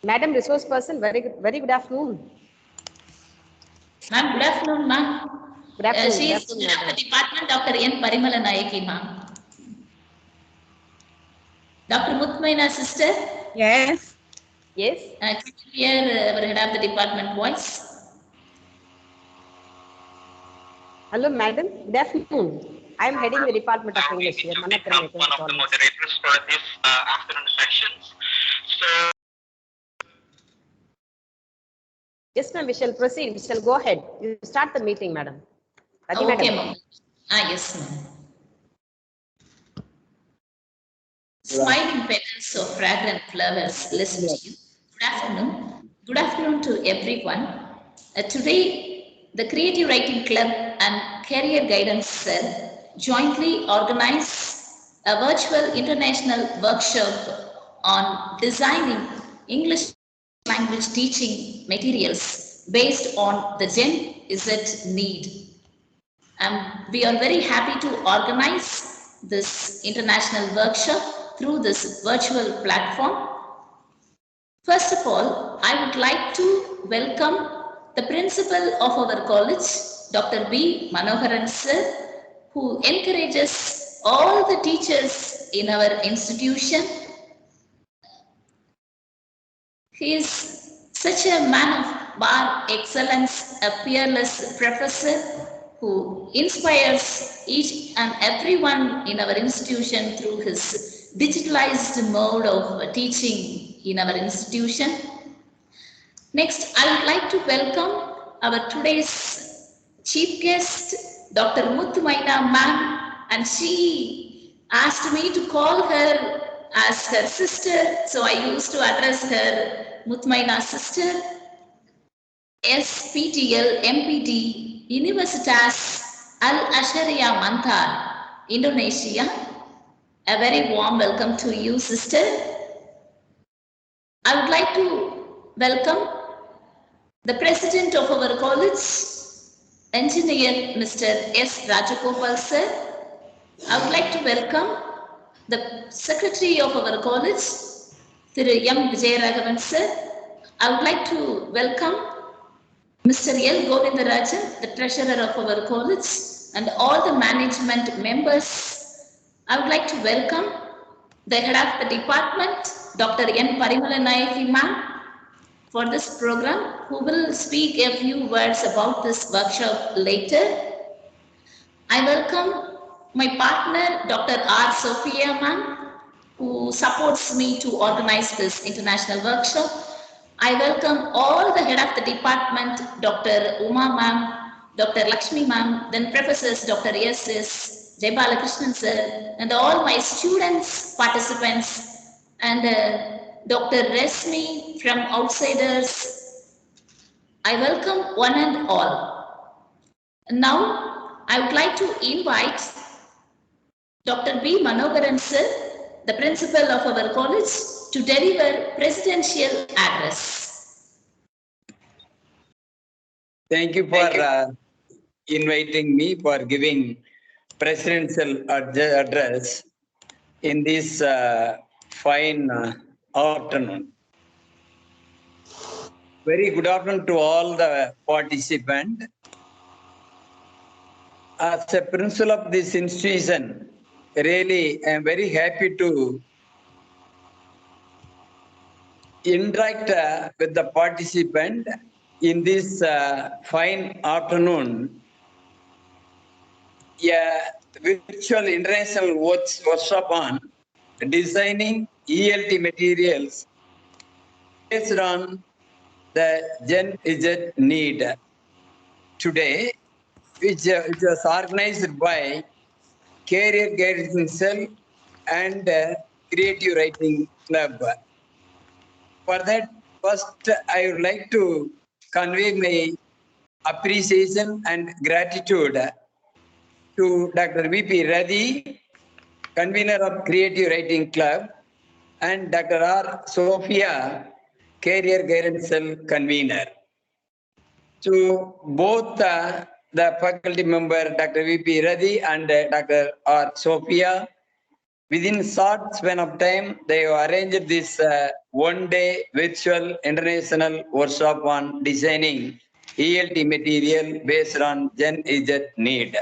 Madam Resource Person, very good afternoon. Ma'am, good afternoon, ma'am. Good afternoon. She is the head of the department, Dr. N. Parimala Nayaki, ma'am. Dr. Mutmaina, sister? Yes. Yes. Can you hear our head of the department voice? Hello, madam. Good afternoon. I am heading the Department of English here. One of the moderators for this afternoon sessions. So, yes, ma'am. We shall proceed. We shall go ahead. You start the meeting, madam. Okay, ma'am. Yes, ma'am. Smiling petals of fragrant flowers listen to you. Good afternoon. Good afternoon to everyone. Today, the Creative Writing Club and Career Guidance Cell jointly organize a virtual international workshop on designing English language teaching materials based on the Gen Z need. We are very happy to organize this international workshop through this virtual platform. First of all, I would like to welcome the principal of our college, Dr. B. Manoharan sir, who encourages all the teachers in our institution. He is such a man of bar excellence, a peerless professor who inspires each and everyone in our institution through his digitalized mode of teaching in our institution. Next, I would like to welcome our today's chief guest, Dr. Muthumaina ma'am, and she asked me to call her as her sister, so I used to address her Muthumaina sister. SPTL MPT Universitas Al Azharia Mantar, Indonesia. A very warm welcome to you, sister. I would like to welcome the president of our college, engineer Mr. S. Rajagopal sir. I would like to welcome the secretary of our college, Thiru M. Vijayaraghavan sir. I would like to welcome Mr. L. Govindarajan, the treasurer of our college, and all the management members. I would like to welcome the head of the department, Dr. N. Parimala Nayaki ma'am, for this program, who will speak a few words about this workshop later. I welcome my partner, Dr. R. Sophia ma'am, who supports me to organize this international workshop. I welcome all the head of the department, Dr. Uma ma'am, Dr. Lakshmi ma'am, then professors Dr. S.S., Jay Balakrishnan sir, and all my students, participants, and Dr. Resmi from Outsiders. I welcome one and all. Now, I would like to invite Dr. B. Manoharan sir, the principal of our college, to deliver presidential address. Thank you for inviting me for giving presidential address in this fine afternoon. Very good afternoon to all the participants. As a principal of this institution, really I am very happy to interact with the participant in this fine afternoon. A virtual international workshop on designing ELT materials based on the Gen Z need today, which was organized by Career Guidance Cell and Creative Writing Club. For that, first I would like to convey my appreciation and gratitude to Dr. V.P. Radhi, convener of Creative Writing Club, and Dr. R. Sophia, Career Guidance Cell convener. To both the faculty member, Dr. V.P. Radhi and Dr. R. Sophia, within short span of time, they have arranged this one-day virtual international workshop on designing ELT material based on Gen Z need.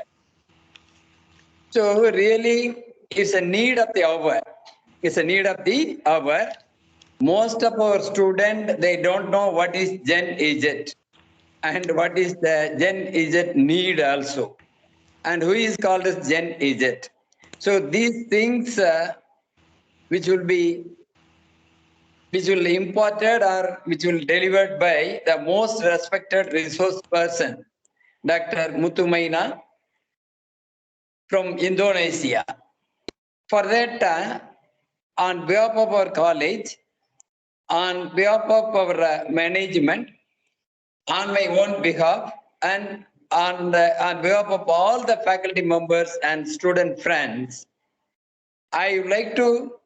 So really, it's a need of the hour. It's a need of the hour. Most of our students, they don't know what is Gen Z and what is the Gen Z need also, and who is called as Gen Z. So these things which will imported or which will delivered by the most respected resource person, Dr. Muthumaina from Indonesia. For that, on behalf of our college, on behalf of our management, on my own behalf, and on behalf of all the faculty members and student friends, I would like to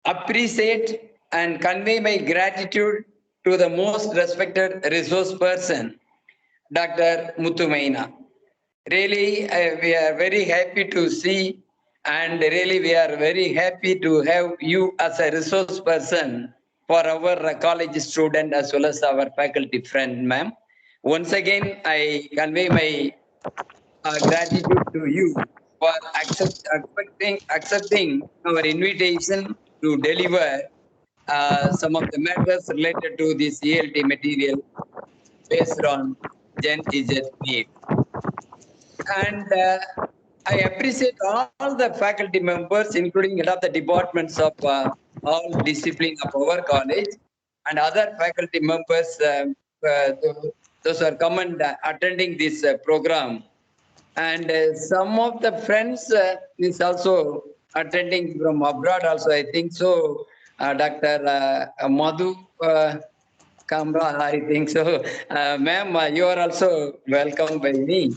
appreciate and convey my gratitude to the most respected resource person, Dr. Muthumaina. Really, we are very happy to see, and really we are very happy to have you as a resource person for our college student as well as our faculty friend, ma'am. Once again, I convey my gratitude to you for accepting our invitation to deliver some of the matters related to this ELT material based on Gen Z need. And I appreciate all the faculty members, including head of the departments of all disciplines of our college, and other faculty members, those who are come and attending this program. And some of the friends is also attending from abroad also, I think so. Dr. Madhu Kamra, I think so. Ma'am, you are also welcome by me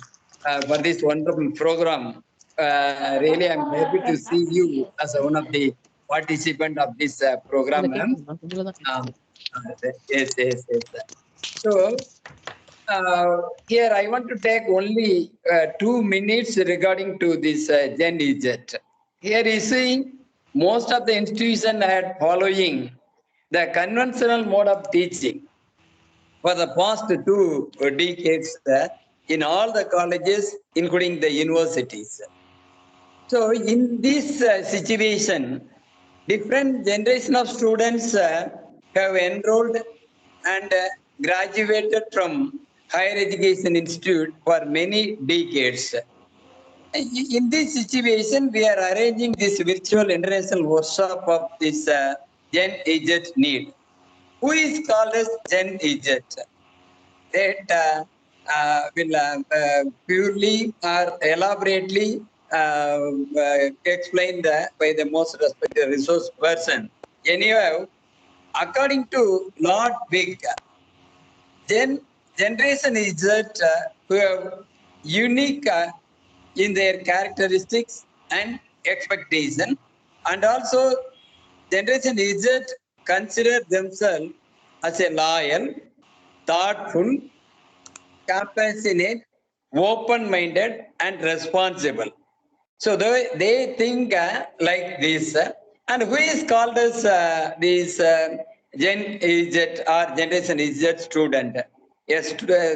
for this wonderful program. Really, I'm happy to see you as one of the participant of this program, ma'am. Yes. So, here I want to take only 2 minutes regarding to this Gen Z. Here you see, most of the institutions are following the conventional mode of teaching for the past 2 decades in all the colleges, including the universities. So in this situation, different generation of students have enrolled and graduated from higher education institute for many decades. In this situation, we are arranging this virtual international workshop of this Gen Z need. Who is called as Gen Z? That will purely or elaborately explained by the most respected resource person. Anyway, according to Lord Big, generation is that who have unique in their characteristics and expectation, and also generation is that consider themselves as a loyal, thoughtful, compassionate, open-minded, and responsible. So they think like this. And who is called as this Gen Z or Generation Z student? Yes,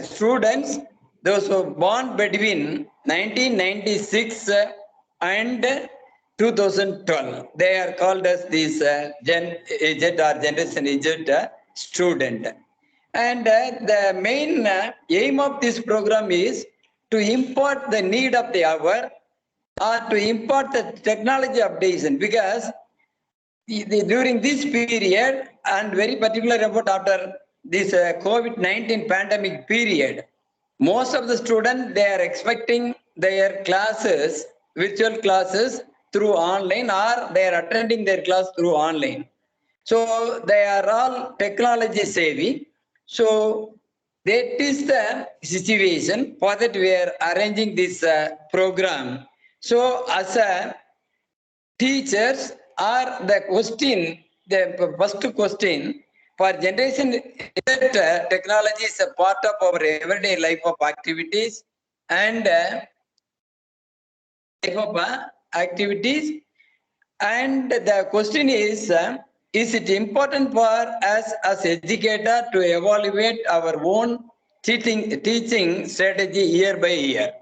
students, those who were born between 1996 and 2012, they are called as this Gen Z or Generation Z student. And the main aim of this program is to impart the need of the hour or to impart the technology updation, because during this period, and very particular about after this COVID-19 pandemic period, most of the students, they are expecting their classes, virtual classes through online, or they are attending their class through online. So they are all technology savvy. So that is the situation. For that we are arranging this program. So as a teachers are the question, the first question for generation that technology is a part of our everyday life of activities and activities. And the question is it important for us as educator to evaluate our own teaching strategy year by year?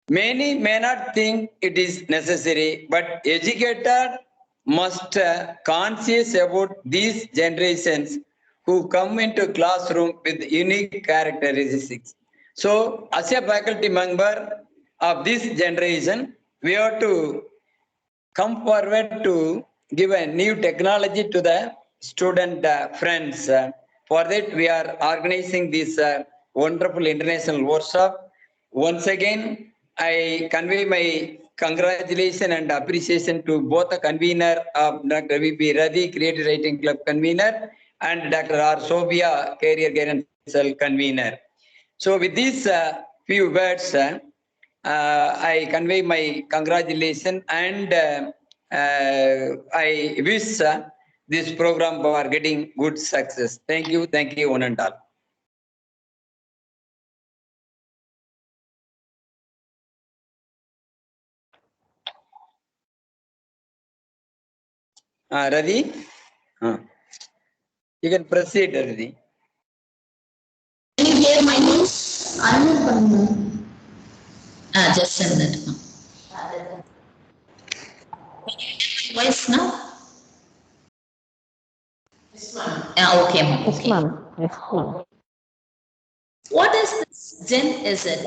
Many may not think it is necessary, but educator must conscious about these generations who come into classroom with unique characteristics. So, as a faculty member of this generation, we have to come forward to give a new technology to the student friends. For that, we are organizing this wonderful international workshop. Once again, I convey my congratulations and appreciation to both the convener of Dr. V.P. Radhi, Creative Writing Club convener, and Dr. R. Sobia, Career Guidance Cell convener. So with these few words, I convey my congratulations and I wish this program for getting good success. Thank you, one and all. Radhi, you can proceed, Radhi. Can you hear my news? Just a minute. Voice now? Okay, ma'am. Yes, ma'am. Yes, ma'am. What is this Gen Z?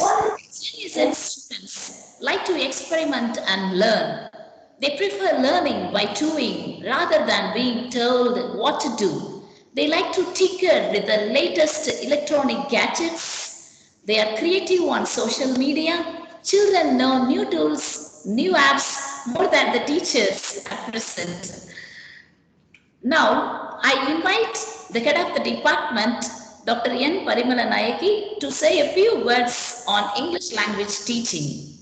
Gen Z students like to experiment and learn. They prefer learning by doing rather than being told what to do. They like to tinker with the latest electronic gadgets. They are creative on social media. Children know new tools, new apps more than the teachers at present. Now, I invite the head of the department, Dr. N. Parimala Nayaki, to say a few words on English language teaching.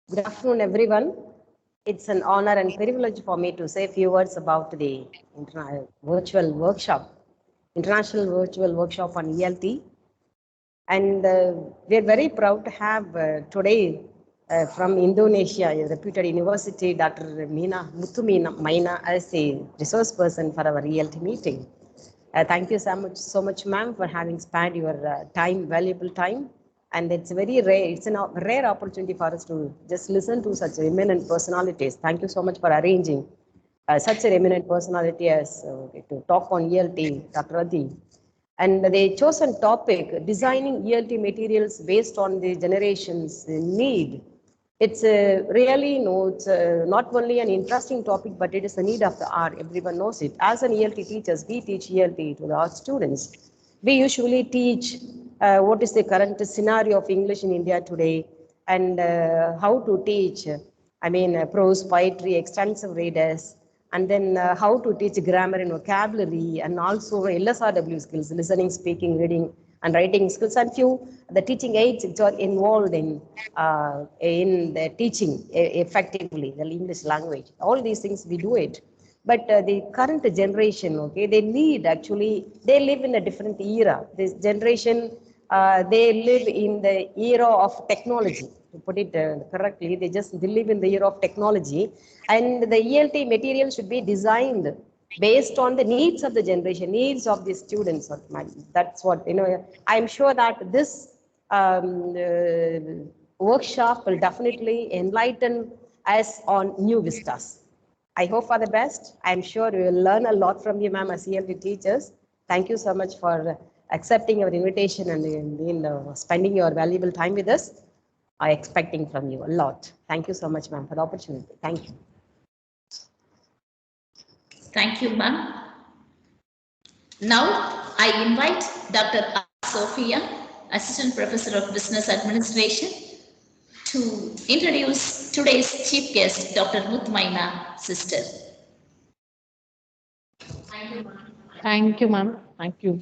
Good afternoon, everyone. It's an honor and privilege for me to say a few words about the virtual workshop, International Virtual Workshop on ELT. And we're very proud to have today from Indonesia, a reputed university, Dr. Muthu Maina, as a resource person for our ELT meeting. Thank you so much, ma'am, for having spared your valuable time. And it's very rare, it's a rare opportunity for us to just listen to such eminent personalities. Thank you so much for arranging such an eminent personality as to talk on ELT, Dr. Radhi. And the chosen topic, designing ELT materials based on the generation's need. It's really, it's not only an interesting topic, but it is a need of the hour. Everyone knows it. As an ELT teachers, we teach ELT to our students. We usually teach what is the current scenario of English in India today and how to teach, prose, poetry, extensive readers, and then how to teach grammar and vocabulary, and also LSRW skills, listening, speaking, reading, and writing skills, and few the teaching aids which are involved in the teaching effectively the English language. All these things we do it. But the current generation, okay, they live in a different era. This generation, they live in the era of technology. To put it correctly, they live in the era of technology, and the ELT material should be designed based on the needs of the generation, needs of the students. That's what, I'm sure that this workshop will definitely enlighten us on new vistas. I hope for the best. I'm sure we will learn a lot from you, ma'am, as ELT teachers. Thank you so much for accepting our invitation and spending your valuable time with us. I'm expecting from you a lot. Thank you so much, ma'am, for the opportunity. Thank you. Thank you, ma'am. Now, I invite Dr. R. Sophia, Assistant Professor of Business Administration, to introduce today's chief guest, Dr. Muthu Maina, sister. Thank you, ma'am. Thank you.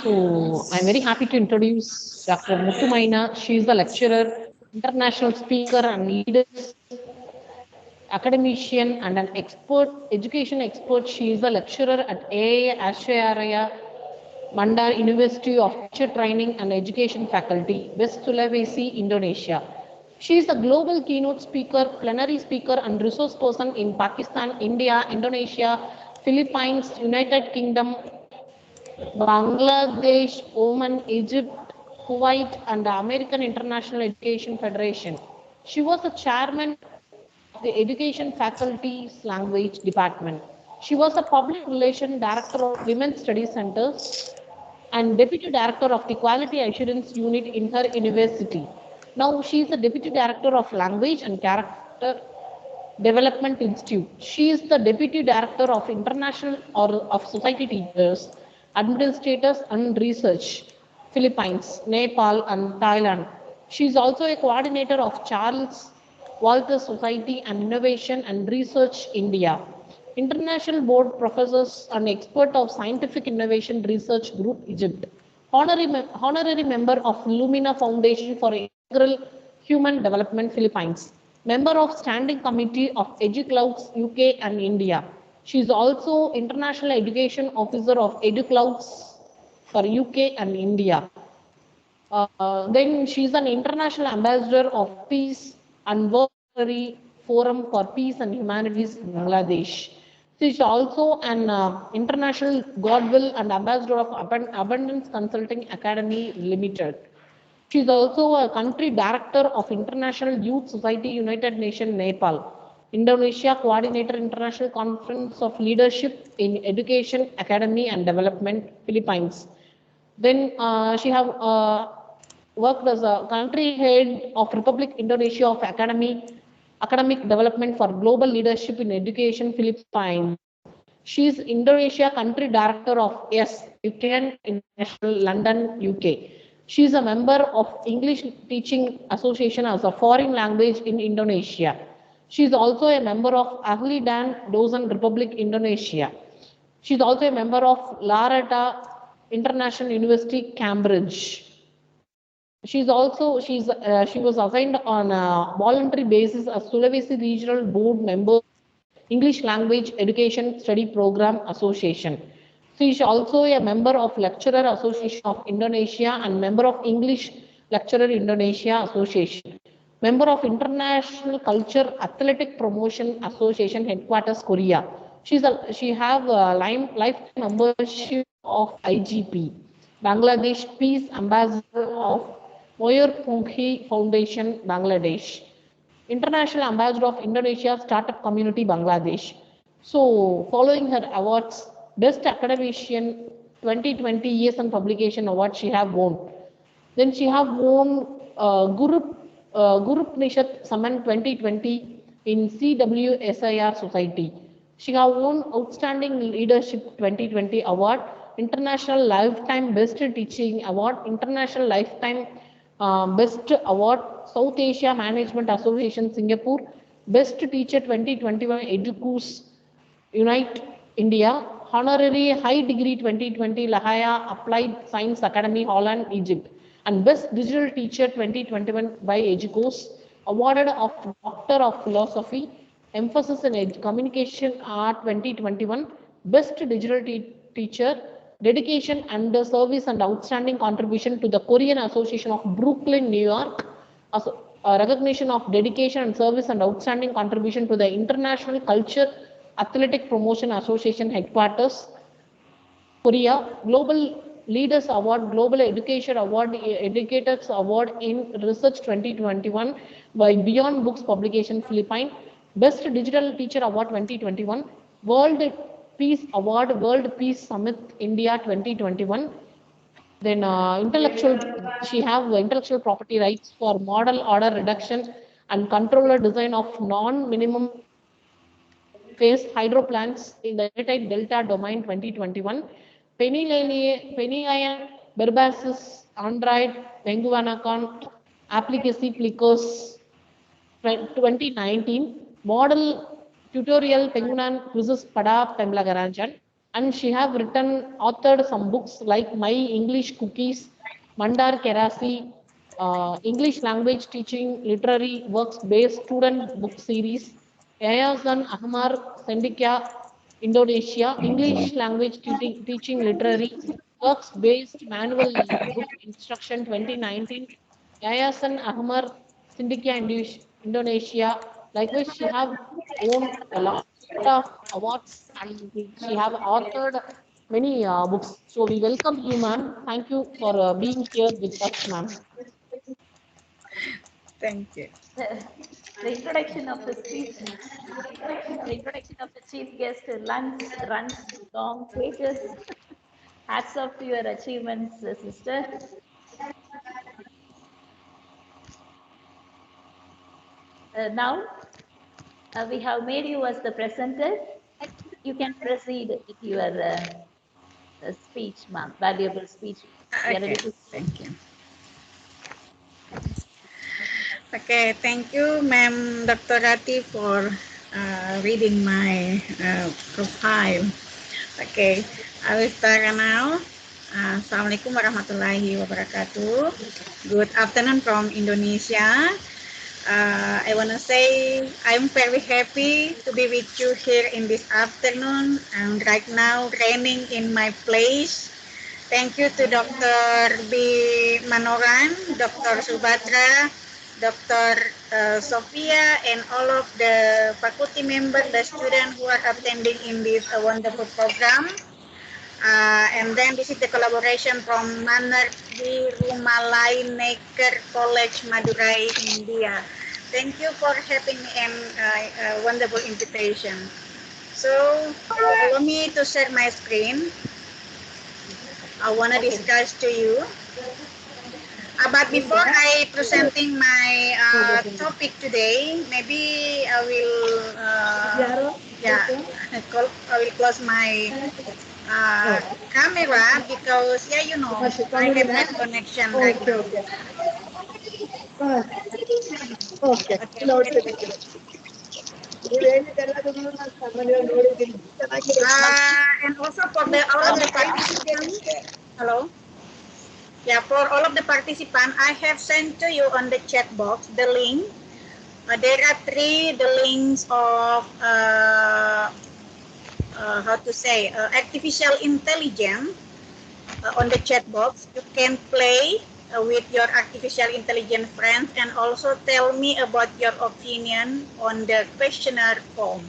So, I'm very happy to introduce Dr. Muthu Maina. She is the lecturer, international speaker and leader, academician and an expert, education expert. She is the lecturer at AIA Astraria Mandar University of Teacher Training and Education Faculty, West Sulawesi, Indonesia. She is a global keynote speaker, plenary speaker, and resource person in Pakistan, India, Indonesia, Philippines, United Kingdom, Bangladesh, Oman, Egypt, Kuwait, and the American International Education Federation. She was the chairman of the Education Faculty's Language Department. She was a public relations director of Women's Studies Centers and deputy director of the Quality Assurance Unit in her university. Now she is the deputy director of Language and Character Development Institute. She is the Deputy Director of International or of Society Teachers, Administrators and Research, Philippines, Nepal and Thailand. She is also a coordinator of Charles Walter Society and Innovation and Research India. International Board Professors and expert of Scientific Innovation Research Group Egypt. Honorary member of Lumina Foundation for Integral Human Development Philippines. Member of Standing Committee of EduClouds UK and India. She is also International Education Officer of EduClouds for UK and India. Then she is an International Ambassador of Peace and Voluntary Forum for Peace and Humanities in Bangladesh. She is also an International Godwill and Ambassador of Abundance Consulting Academy Limited. She is also a country director of International Youth Society, United Nations, Nepal. Indonesia coordinator, International Conference of Leadership in Education, Academy and Development, Philippines. Then she have worked as a country head of Republic Indonesia of Academic Development for Global Leadership in Education, Philippines. She is Indonesia country director of UKN International, London, UK. She is a member of English Teaching Association as a foreign language in Indonesia. She is also a member of Ahli Dan Dozen Republic, Indonesia. She is also a member of Larata International University, Cambridge. She was assigned on a voluntary basis as Sulawesi Regional Board member, English Language Education Study Program Association. She is also a member of Lecturer Association of Indonesia and member of English Lecturer Indonesia Association. Member of International Culture Athletic Promotion Association Headquarters, Korea. She have a lifetime membership of IGP, Bangladesh Peace Ambassador of Moyur Foundation, Bangladesh. International Ambassador of Indonesia Startup Community, Bangladesh. So, following her awards, Best Academician 2020 Years and Publication Award she have won. Then she have won Guru Upanishad Samman 2020 in CWSIR Society. She have won Outstanding Leadership 2020 Award, International Lifetime Best Teaching Award, International Lifetime Best Award, South Asia Management Association, Singapore, Best Teacher 2021, Educus Unite India, Honorary High Degree 2020, La Haya Applied Science Academy, Holland, Egypt, and Best Digital Teacher 2021 by Educos, awarded of Doctor of Philosophy, Emphasis in Communication Art 2021, Best Digital Teacher, Dedication and Service and Outstanding Contribution to the Korean Association of Brooklyn, New York, recognition of dedication and service and outstanding contribution to the International Culture Athletic Promotion Association Headquarters, Korea, Global Leaders Award, Global Education Award, Educators Award in Research 2021 by Beyond Books Publication, Philippines, Best Digital Teacher Award 2021, World Peace Award, World Peace Summit India 2021. Then she have intellectual property rights for model order reduction and controller design of non-minimum phase hydro plants in the United Delta Domain 2021. Penilaian Berbasis Android Venguanacon Applicacy Plicos 2019. Model tutorial Pengunan Quizzes Pada Pemlagarajan. And she have authored some books like My English Cookies, Mandar Kerasi, English Language Teaching Literary Works Based Student Book Series, Yayasan Ahmar Sendika, Indonesia, English Language Teaching Literary Works Based Manual Book Instruction 2019, Yayasan Ahmar Syndicia Indonesia. Likewise, she have won a lot of awards and she have authored many books. So we welcome you, ma'am. Thank you for being here with us, ma'am. Thank you. The introduction of the speech, the introduction of the chief guest runs long pages. Hats off to your achievements, sister. Now, we have made you as the presenter. You can proceed with your speech, ma'am, valuable speech. We are ready Okay, to. thank you. Okay, thank you, Ma'am Dr. Rati, for reading my profile. Okay, I will start now. Assalamualaikum warahmatullahi wabarakatuh. Good afternoon from Indonesia. I want to say I'm very happy to be with you here in this afternoon. And right now, raining in my place. Thank you to Dr. B. Manoran, Dr. Subatra, Dr. Sophia, and all of the faculty members, the students who are attending in this wonderful program. And then this is the collaboration from Manardi Rumalai Necker College, Madurai, India. Thank you for having me and a wonderful invitation. So, allow me to share my screen. I want to discuss to you. But before I presenting my topic today, maybe I will I will close my camera because you know I have bad connection right now. Okay. And also for all of the participants, hello. Yeah, for all of the participants, I have sent to you on the chat box the link. There are the links of how to say artificial intelligence on the chat box. You can play with your artificial intelligence friends and also tell me about your opinion on the questionnaire form.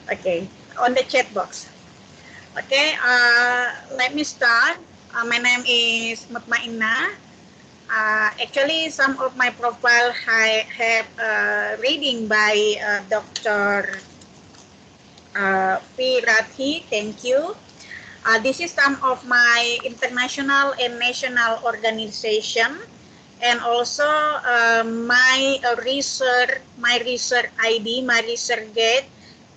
Okay, on the chat box. Okay, let me start. My name is Mutmainah. Actually, some of my profile I have reading by Dr. P. Rathi. Thank you. This is some of my international and national organization, and also my research ID, my research gate.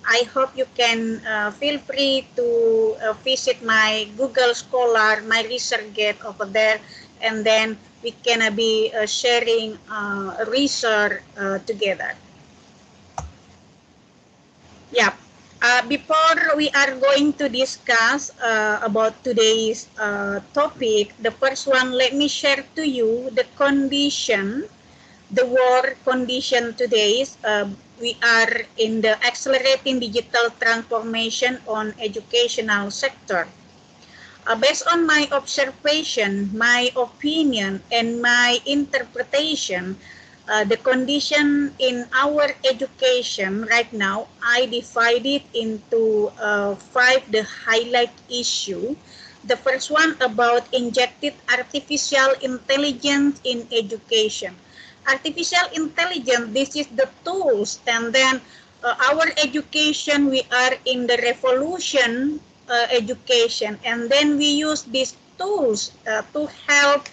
I hope you can feel free to visit my Google Scholar, my research gate over there, and then we can be sharing research together. Yeah. Before we are going to discuss about today's topic, the first one, let me share to you the condition, the world condition today. We are in the accelerating digital transformation on educational sector. Based on my observation, my opinion, and my interpretation, the condition in our education right now, I divided into 5 the highlight issue. The first one about injected artificial intelligence in education. Artificial intelligence, this is the tools, and then our education, we are in the revolution education, and then we use these tools to help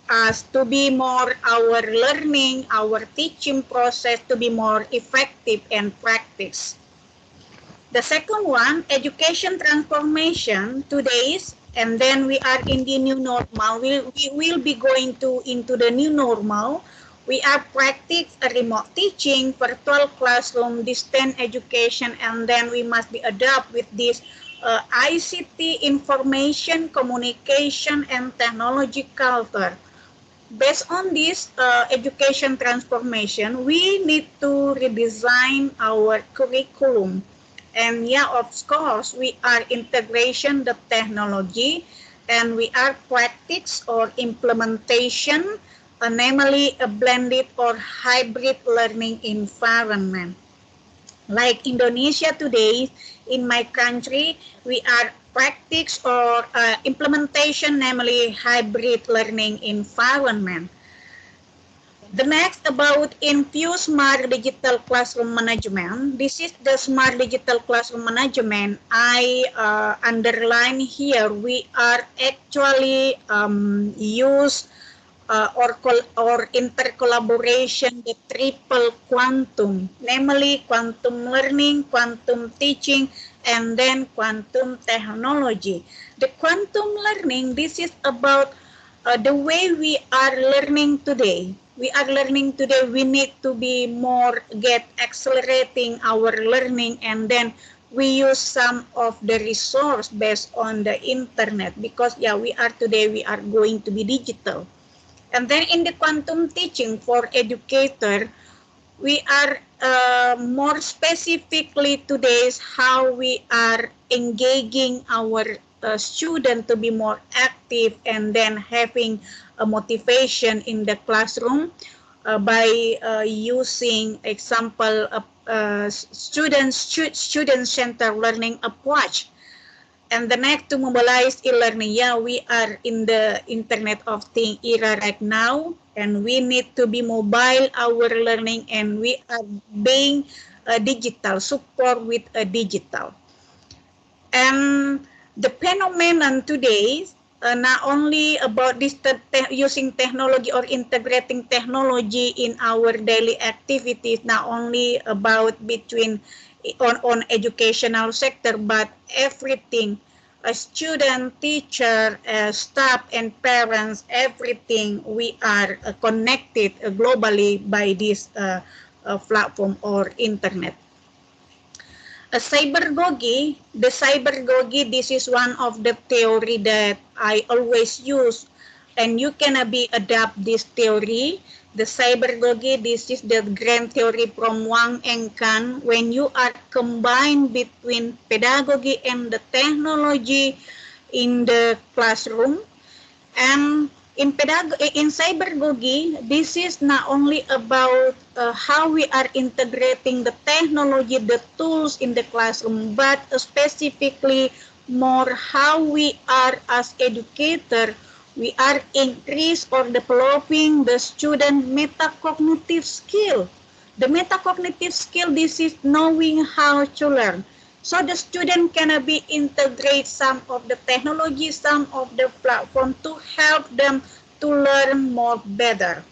us to be more our learning, our teaching process to be more effective and practice. The second one, education transformation today's, and then we are in the new normal. We will be going into the new normal. We are practice remote teaching, virtual classroom, distance education, and then we must be adapt with this ICT, information, communication, and technology culture. Based on this education transformation, we need to redesign our curriculum. And yeah, of course, we are integration the technology, and we are practice or implementation namely a blended or hybrid learning environment. Like Indonesia today, in my country, we are practice or implementation, namely hybrid learning environment. The next about infuse smart digital classroom management. This is the smart digital classroom management. I underline here, we are actually use or intercollaboration the triple quantum, namely quantum learning, quantum teaching, and then quantum technology. The quantum learning, this is about the way we are learning today. We are learning today, we need to be more accelerating our learning, and then we use some of the resource based on the internet, because we are going to be digital. And then in the quantum teaching for educator, we are more specifically today's how we are engaging our student to be more active and then having a motivation in the classroom by using example student-centered learning approach. And the next, to mobilize e-learning. We are in the Internet of Things era right now, and we need to be mobile our learning, and we are being digital, support with a digital. And the phenomenon today, not only about this using technology or integrating technology in our daily activities, not only about between on educational sector, but everything, a student, teacher, staff, and parents, everything, we are connected globally by this platform or internet. A cybergogy, this is one of the theory that I always use, and you can adapt this theory. The cybergogy, this is the grand theory from Wang and Kan. When you are combined between pedagogy and the technology in the classroom, and in cybergogy, this is not only about how we are integrating the technology, the tools in the classroom, but specifically more how we are as educator, we are increase or developing the student metacognitive skill. The metacognitive skill, this is knowing how to learn. So the student can integrate some of the technology, some of the platform to help them to learn more better.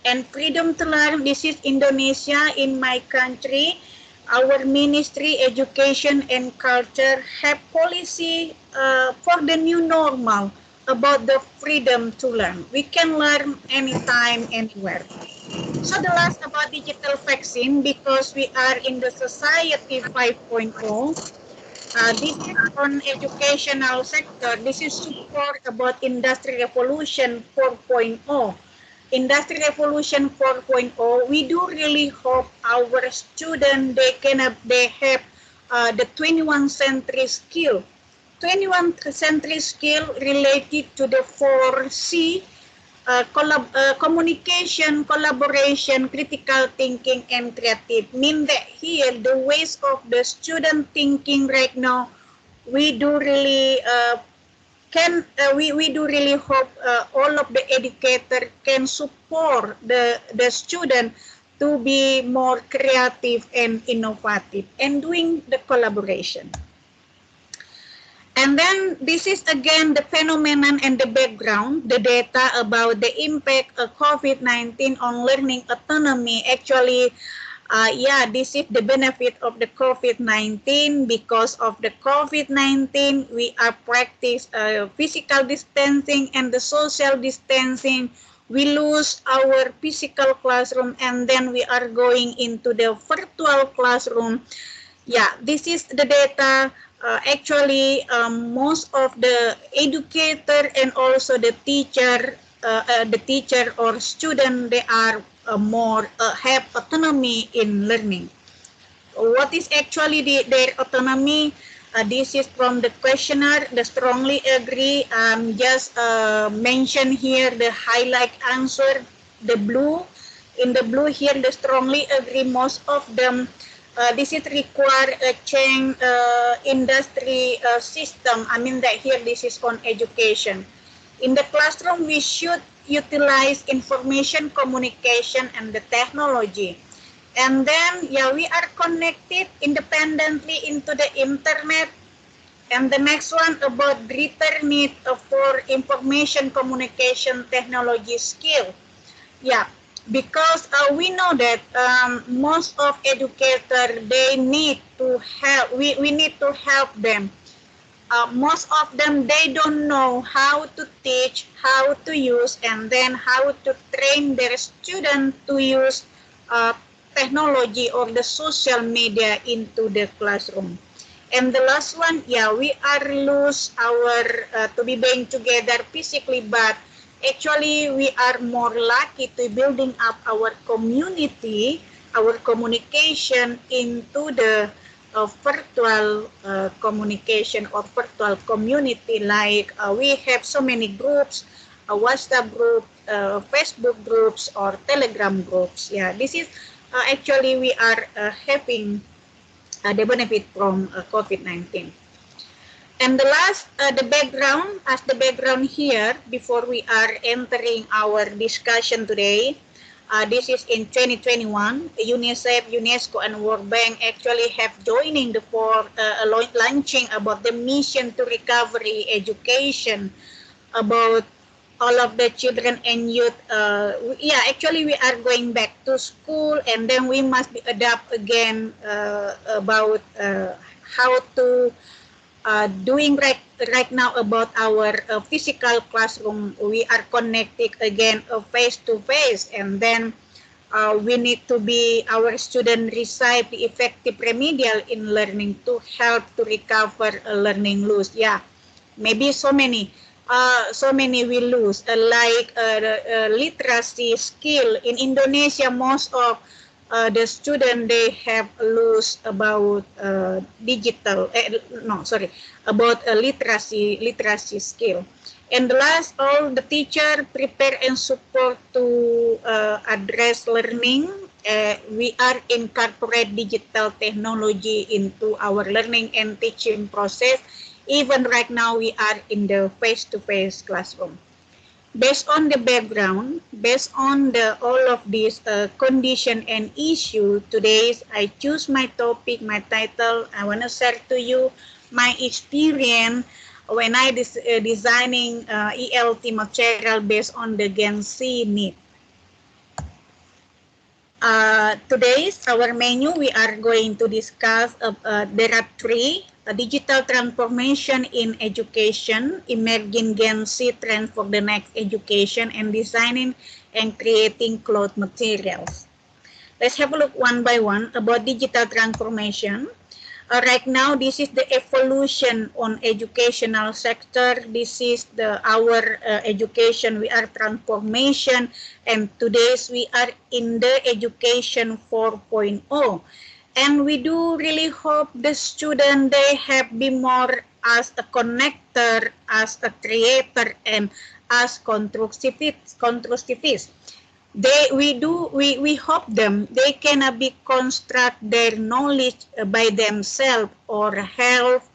And freedom to learn, this is Indonesia, in my country. Our Ministry, Education and Culture have policy for the new normal about the freedom to learn. We can learn anytime, anywhere. So the last about digital vaccine, because we are in the society 5.0, this is on educational sector. This is support about industry revolution 4.0. Industry revolution 4.0, we do really hope our students, they have the 21st century skill. 21st century skill related to the 4C, communication, collaboration, critical thinking, and creative. Mean that here the ways of the student thinking right now, we do really we do really hope all of the educator can support the student to be more creative and innovative and doing the collaboration. And then this is again the phenomenon and the background, the data about the impact of COVID-19 on learning autonomy. Actually, this is the benefit of the COVID-19. Because of the COVID-19, we are practice physical distancing and the social distancing. We lose our physical classroom, and then we are going into the virtual classroom. This is the data. Actually, most of the educator and also the teacher or student, they are more have autonomy in learning. What is actually their autonomy? This is from the questionnaire. They strongly agree. Just mention here the highlight answer. the blue. In the blue here, they strongly agree most of them. This is require a change industry system. I mean that here this is on education. In the classroom, we should utilize information communication and the technology. And then, yeah, we are connected independently into the internet. And the next one about greater need for information communication technology skill. Yeah, because we know that most of educators, they need to help, we need to help them. Most of them, they don't know how to teach, how to use, and then how to train their students to use technology or the social media into the classroom. And the last one, yeah, we are lose our to be being together physically, but actually we are more lucky to building up our community, our communication into the virtual communication or virtual community. Like we have so many groups, WhatsApp group, Facebook groups, or Telegram groups. Yeah, this is actually we are having the benefit from COVID-19. And the last, the background, as the background here, before we are entering our discussion today, this is in 2021, UNICEF, UNESCO, and World Bank actually have joining the launching about the mission to recovery education, about all of the children and youth. Yeah, actually we are going back to school, and then we must be adapt again about how to doing right now about our physical classroom. We are connected again face to face, and then we need to be our student receive the effective remedial in learning to help to recover learning loss. Yeah, maybe so many we lose, like literacy skill. In Indonesia, most of the student, they have lose about digital, about literacy skill. And the last, all the teacher prepare and support to address learning. We are incorporate digital technology into our learning and teaching process. Even right now, we are in the face-to-face classroom. Based on the background, based on all of these condition and issue, today I choose my topic, my title. I want to share to you my experience when I designing ELT material based on the Gen Z need. Today's our menu, we are going to discuss, there are three: digital transformation in education, emerging Gen Z trend for the next education, and designing and creating cloth materials. Let's have a look one by one about digital transformation. Right now, this is the evolution on educational sector. This is our education. We are transformation, and today's we are in the education 4.0. And we do really hope the student, they have been more as a connector, as a creator, and as constructivist. We hope them, they can be construct their knowledge by themselves, or have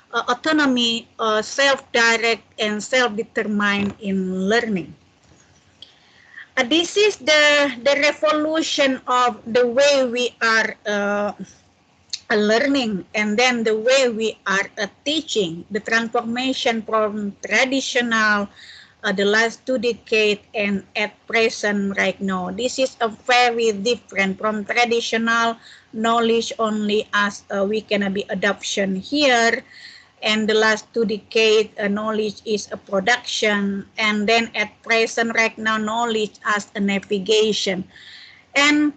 autonomy, self-direct, and self-determined in learning. This is the revolution of the way we are learning, and then the way we are teaching, the transformation from traditional the last 2 decades and at present right now. This is a very different from traditional knowledge only, as we can be adoption here, and the last 2 decades knowledge is a production, and then at present right now knowledge as a navigation. And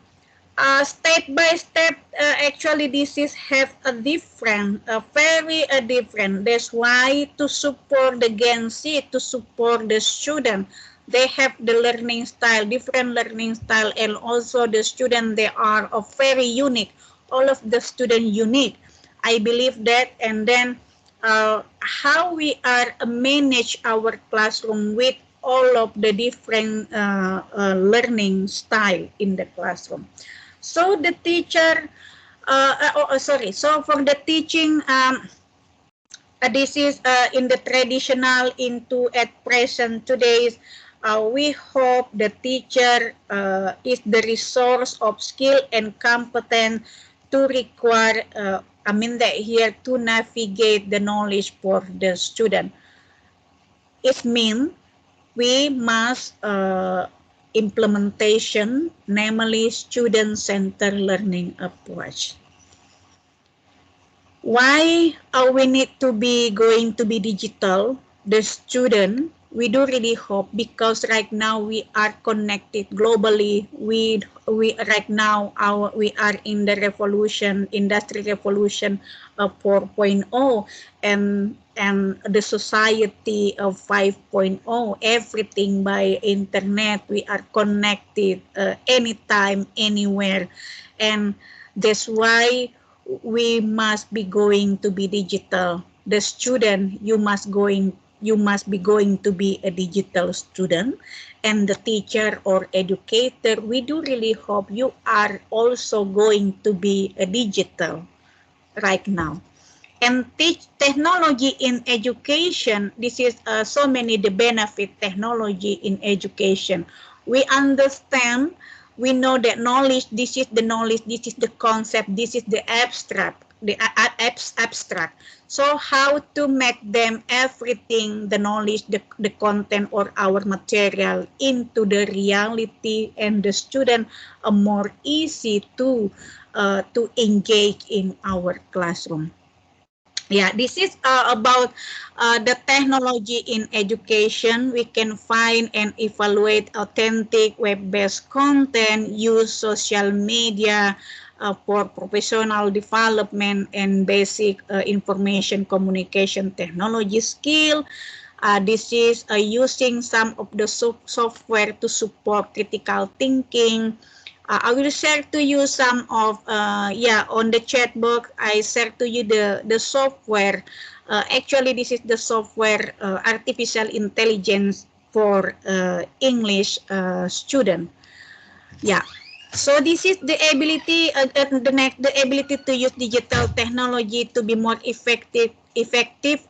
step by step, actually this is have a different, very different. That's why to support the Gen Z, to support the student, they have the learning style, different learning style, and also the student, they are very unique. All of the student unique, I believe that. And then how we are manage our classroom with all of the different learning style in the classroom. So the teacher, so for the teaching, this is in the traditional into at present today's. We hope the teacher is the resource of skill and competence to require, here to navigate the knowledge for the student. It means we must implementation, namely student-centered learning approach. Why we need to be going to be digital? The student, we do really hope, because right now we are connected globally. We right now we are in the revolution, industry revolution of 4.0, and the society of 5.0. Everything by internet. We are connected anytime, anywhere, and that's why we must be going to be digital. The student, you must be going to be a digital student, and the teacher or educator, we do really hope you are also going to be a digital right now. And teach technology in education, this is so many the benefit technology in education. We understand, we know that knowledge, this is the knowledge, this is the concept, this is the abstract, abstract. So how to make them everything, the knowledge, the content or our material into the reality, and the student are more easy to engage in our classroom. Yeah, this is about the technology in education. We can find and evaluate authentic web-based content, use social media for professional development and basic information communication technology skill. This is using some of the software to support critical thinking. I will share to you some of, on the chat box, I share to you the software. Actually, this is the software, artificial intelligence for English student. Yeah. So this is the ability, the ability to use digital technology to be more effective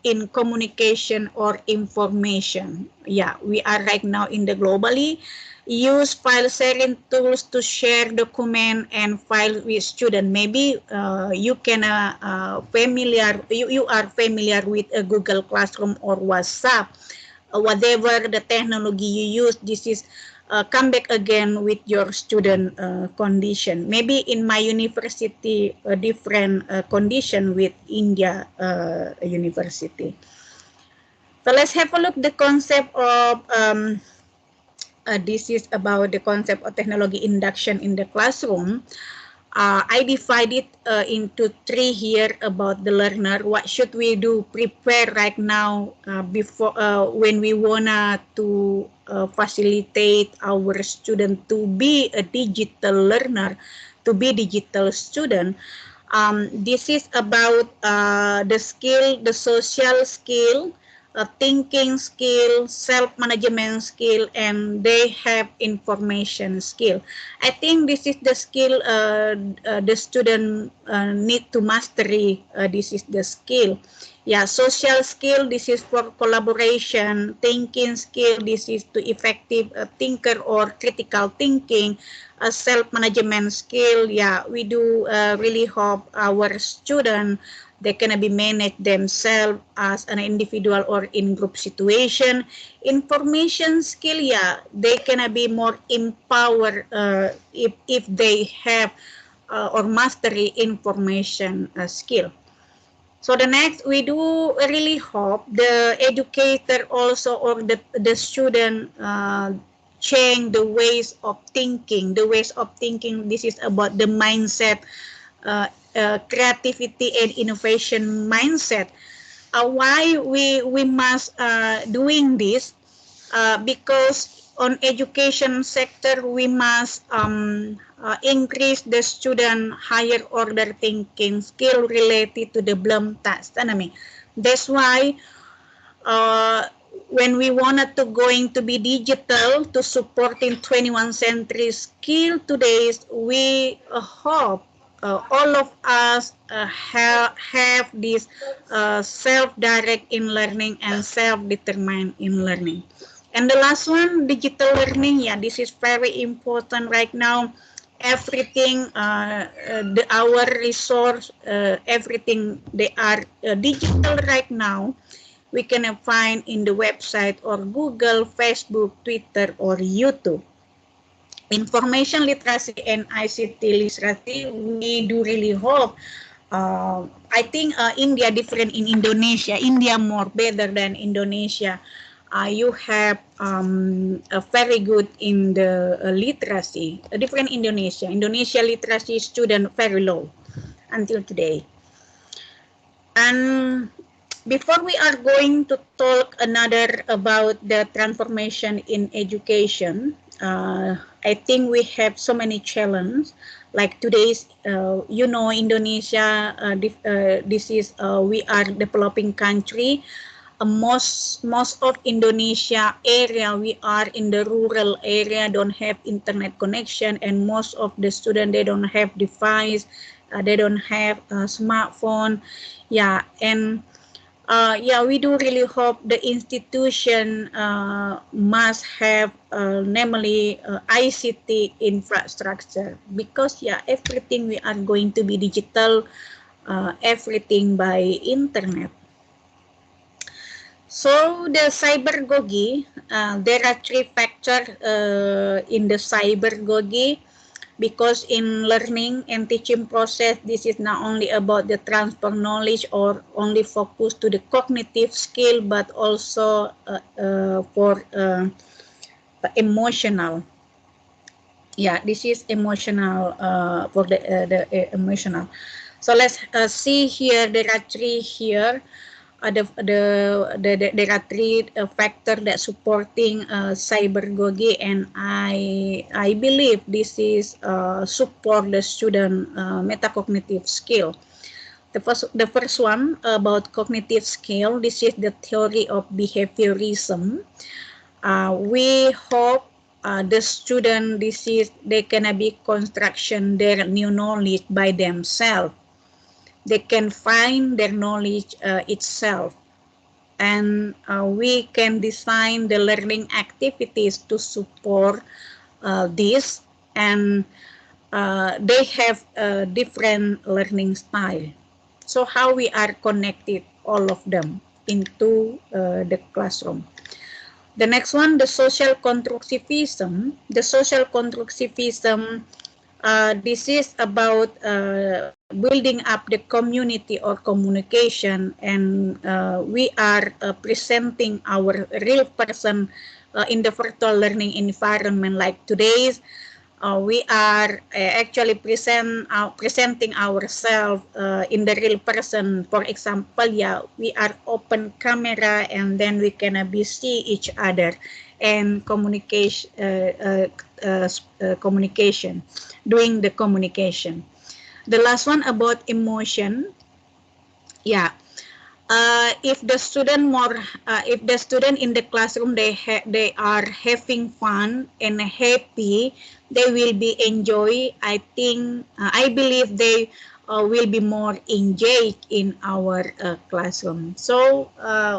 in communication or information. Yeah, we are right now in the globally. Use file sharing tools to share document and file with student. Maybe you can you are familiar with a Google Classroom or WhatsApp. Whatever the technology you use, this is come back again with your student condition. Maybe in my university, a different condition with India university. So let's have a look the concept of this is about the concept of technology induction in the classroom. I divide it into three here about the learner. What should we do? Prepare right now before when we wanna to facilitate our student to be a digital learner, to be digital student. This is about the skill, the social skill, thinking skill, self-management skill, and they have information skill. I think this is the skill the student need to mastery. This is the skill. Yeah, social skill, this is for collaboration. Thinking skill, this is to effective thinker or critical thinking. Self-management skill, yeah, we do really hope our student, they can be manage themselves as an individual or in group situation. Information skill, yeah, they can be more empowered if they have or mastery information skill. So the next, we do really hope the educator also or the student change the ways of thinking. The ways of thinking, this is about the mindset, creativity and innovation mindset. Why we must doing this? Because on education sector, we must increase the student higher order thinking skill related to the Bloom taxonomy. That's why when we wanted to going to be digital to supporting 21st century skill today, we hope all of us have this self-direct in learning and self-determined in learning. And the last one, digital learning. Yeah, this is very important right now. Everything, our resource, everything, they are digital right now. We can find in the website or Google, Facebook, Twitter, or YouTube. Information literacy and ICT literacy, we do really hope. I think India different in Indonesia. India more better than Indonesia. You have a very good in the literacy. Different Indonesia. Indonesia literacy student very low until today. And before we are going to talk another about the transformation in education, I think we have so many challenges. Like today's, Indonesia, this is, we are developing country. Most of Indonesia area, we are in the rural area, don't have internet connection, and most of the students, they don't have device, they don't have a smartphone. Yeah, and we do really hope the institution must have namely ICT infrastructure, because everything we are going to be digital, everything by internet. So the cybergogy, there are three factors in the cybergogy. Because in learning and teaching process, this is not only about the transfer knowledge or only focus to the cognitive skill, but also for emotional. Yeah, this is emotional, for the emotional. So let's see here, there are three here. There are three factors that supporting cybergogy, and I believe this is support the student metacognitive skill. The first one about cognitive skill, this is the theory of behaviorism. We hope the student, they can be construction their new knowledge by themselves. They can find their knowledge itself, and we can design the learning activities to support this, and they have a different learning style. So how we are connected, all of them, into the classroom. The next one, the social constructivism. The social constructivism, this is about building up the community or communication, and we are presenting our real person in the virtual learning environment. Like today's, we are actually presenting ourselves in the real person. For example, we are open camera, and then we can see each other and communication, doing the communication. The last one about emotion. If the student in the classroom, they are having fun and happy, they will be enjoy. I believe they will be more engaged in our classroom. So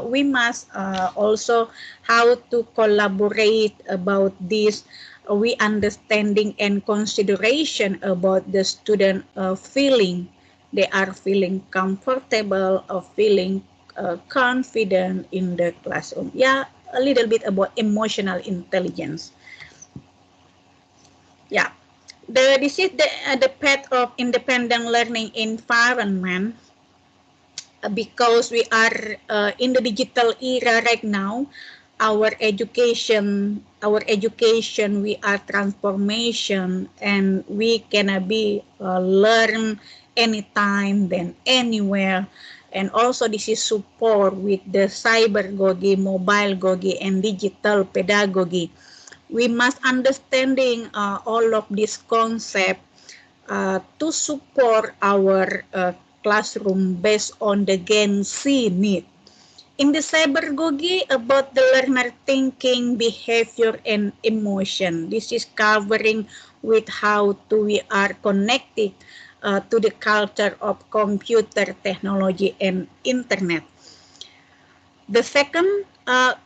we must also how to collaborate about this. We understanding and consideration about the student feeling. They are feeling comfortable or feeling confident in the classroom. A little bit about emotional intelligence. This is the path of independent learning environment, because we are in the digital era right now. Our education, we are transformation, and we can be learn anytime, then anywhere. And also this is support with the cybergogy, mobilegogy, and digital pedagogy. We must understanding all of this concept to support our classroom based on the Gen Z need. In the cybergogy, about the learner thinking, behavior, and emotion. This is covering with how we are connected to the culture of computer technology and internet. The second,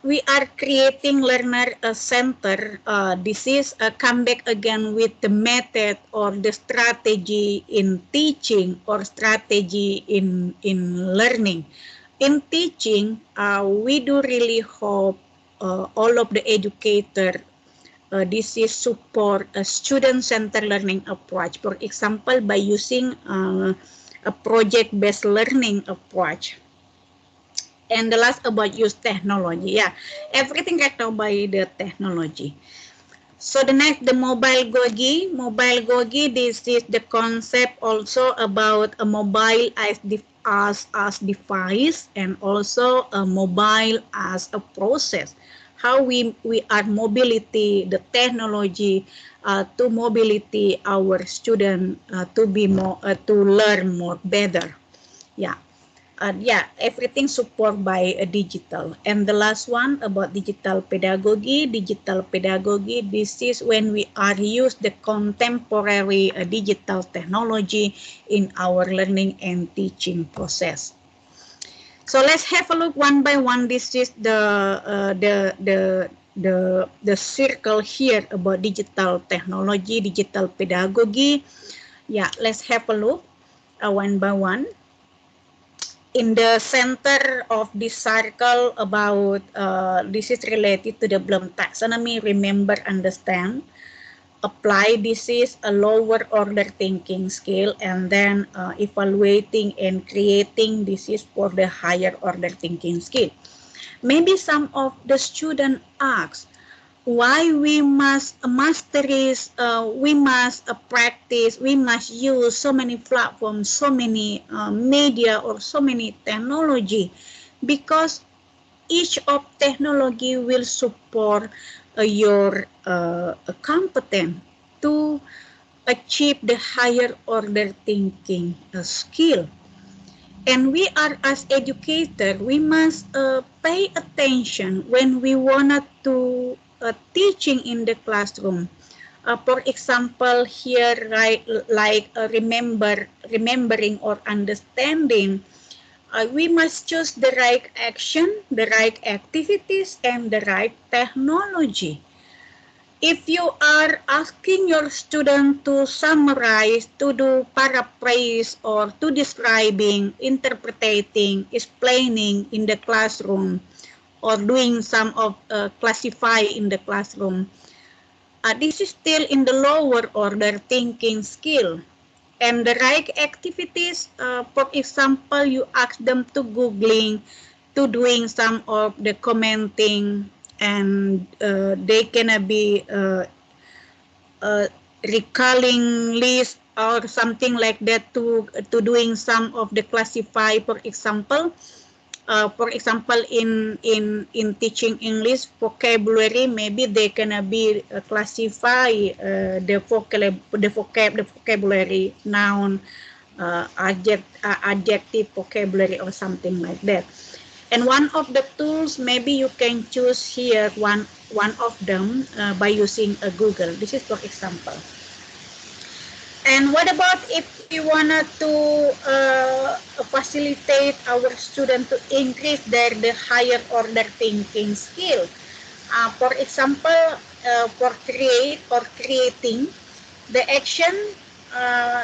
we are creating learner center. This is a comeback again with the method or the strategy in teaching or strategy in learning. In teaching, we do really hope all of the educator this is support a student-centered learning approach. For example, by using a project-based learning approach. And the last about use technology. Yeah, everything right now by the technology. So the next, the mobile gogi. Mobile gogi, this is the concept also about a mobile as device and also a mobile as a process. How we are mobility, the technology to mobility our student to be more to learn more better. Yeah. Yeah, everything support by digital. And the last one about digital pedagogy. Digital pedagogy, this is when we are use the contemporary digital technology in our learning and teaching process. So let's have a look one by one. This is the circle here about digital technology, digital pedagogy. Yeah, let's have a look one by one. In the center of this circle about this is related to the Bloom taxonomy, remember, understand, apply. This is a lower order thinking skill, and then evaluating and creating, this is for the higher order thinking skill. Maybe some of the student asks why we must masteries, we must practice, we must use so many platforms, so many media or so many technology, because each of technology will support your competence to achieve the higher order thinking skill. And we are as educators, we must pay attention when we wanted to teaching in the classroom. For example, here, right, like remembering or understanding, we must choose the right action, the right activities, and the right technology. If you are asking your student to summarize, to do paraphrase, or to describing, interpreting, explaining in the classroom, or doing some of classify in the classroom, this is still in the lower order thinking skill. And the right activities, for example, you ask them to Googling, to doing some of the commenting, and they can be recalling list or something like that to doing some of the classify. For example, in teaching English vocabulary, maybe they can be classify the vocabulary, noun, adjective vocabulary, or something like that. And one of the tools, maybe you can choose here one of them by using a Google. This is for example. And what about if we wanted to facilitate our students to increase the higher order thinking skill? For example, for creating the action,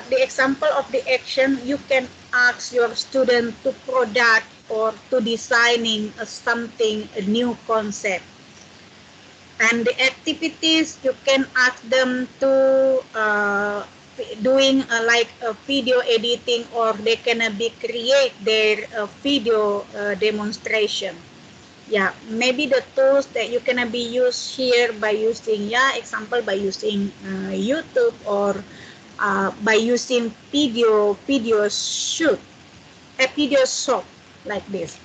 the example of the action, you can ask your student to product or to designing something, a new concept. And the activities, you can ask them to doing like a video editing, or they can be create their video demonstration. Yeah, maybe the tools that you can be used here by using, yeah, example by using YouTube, or by using video shoot, a video shop like this.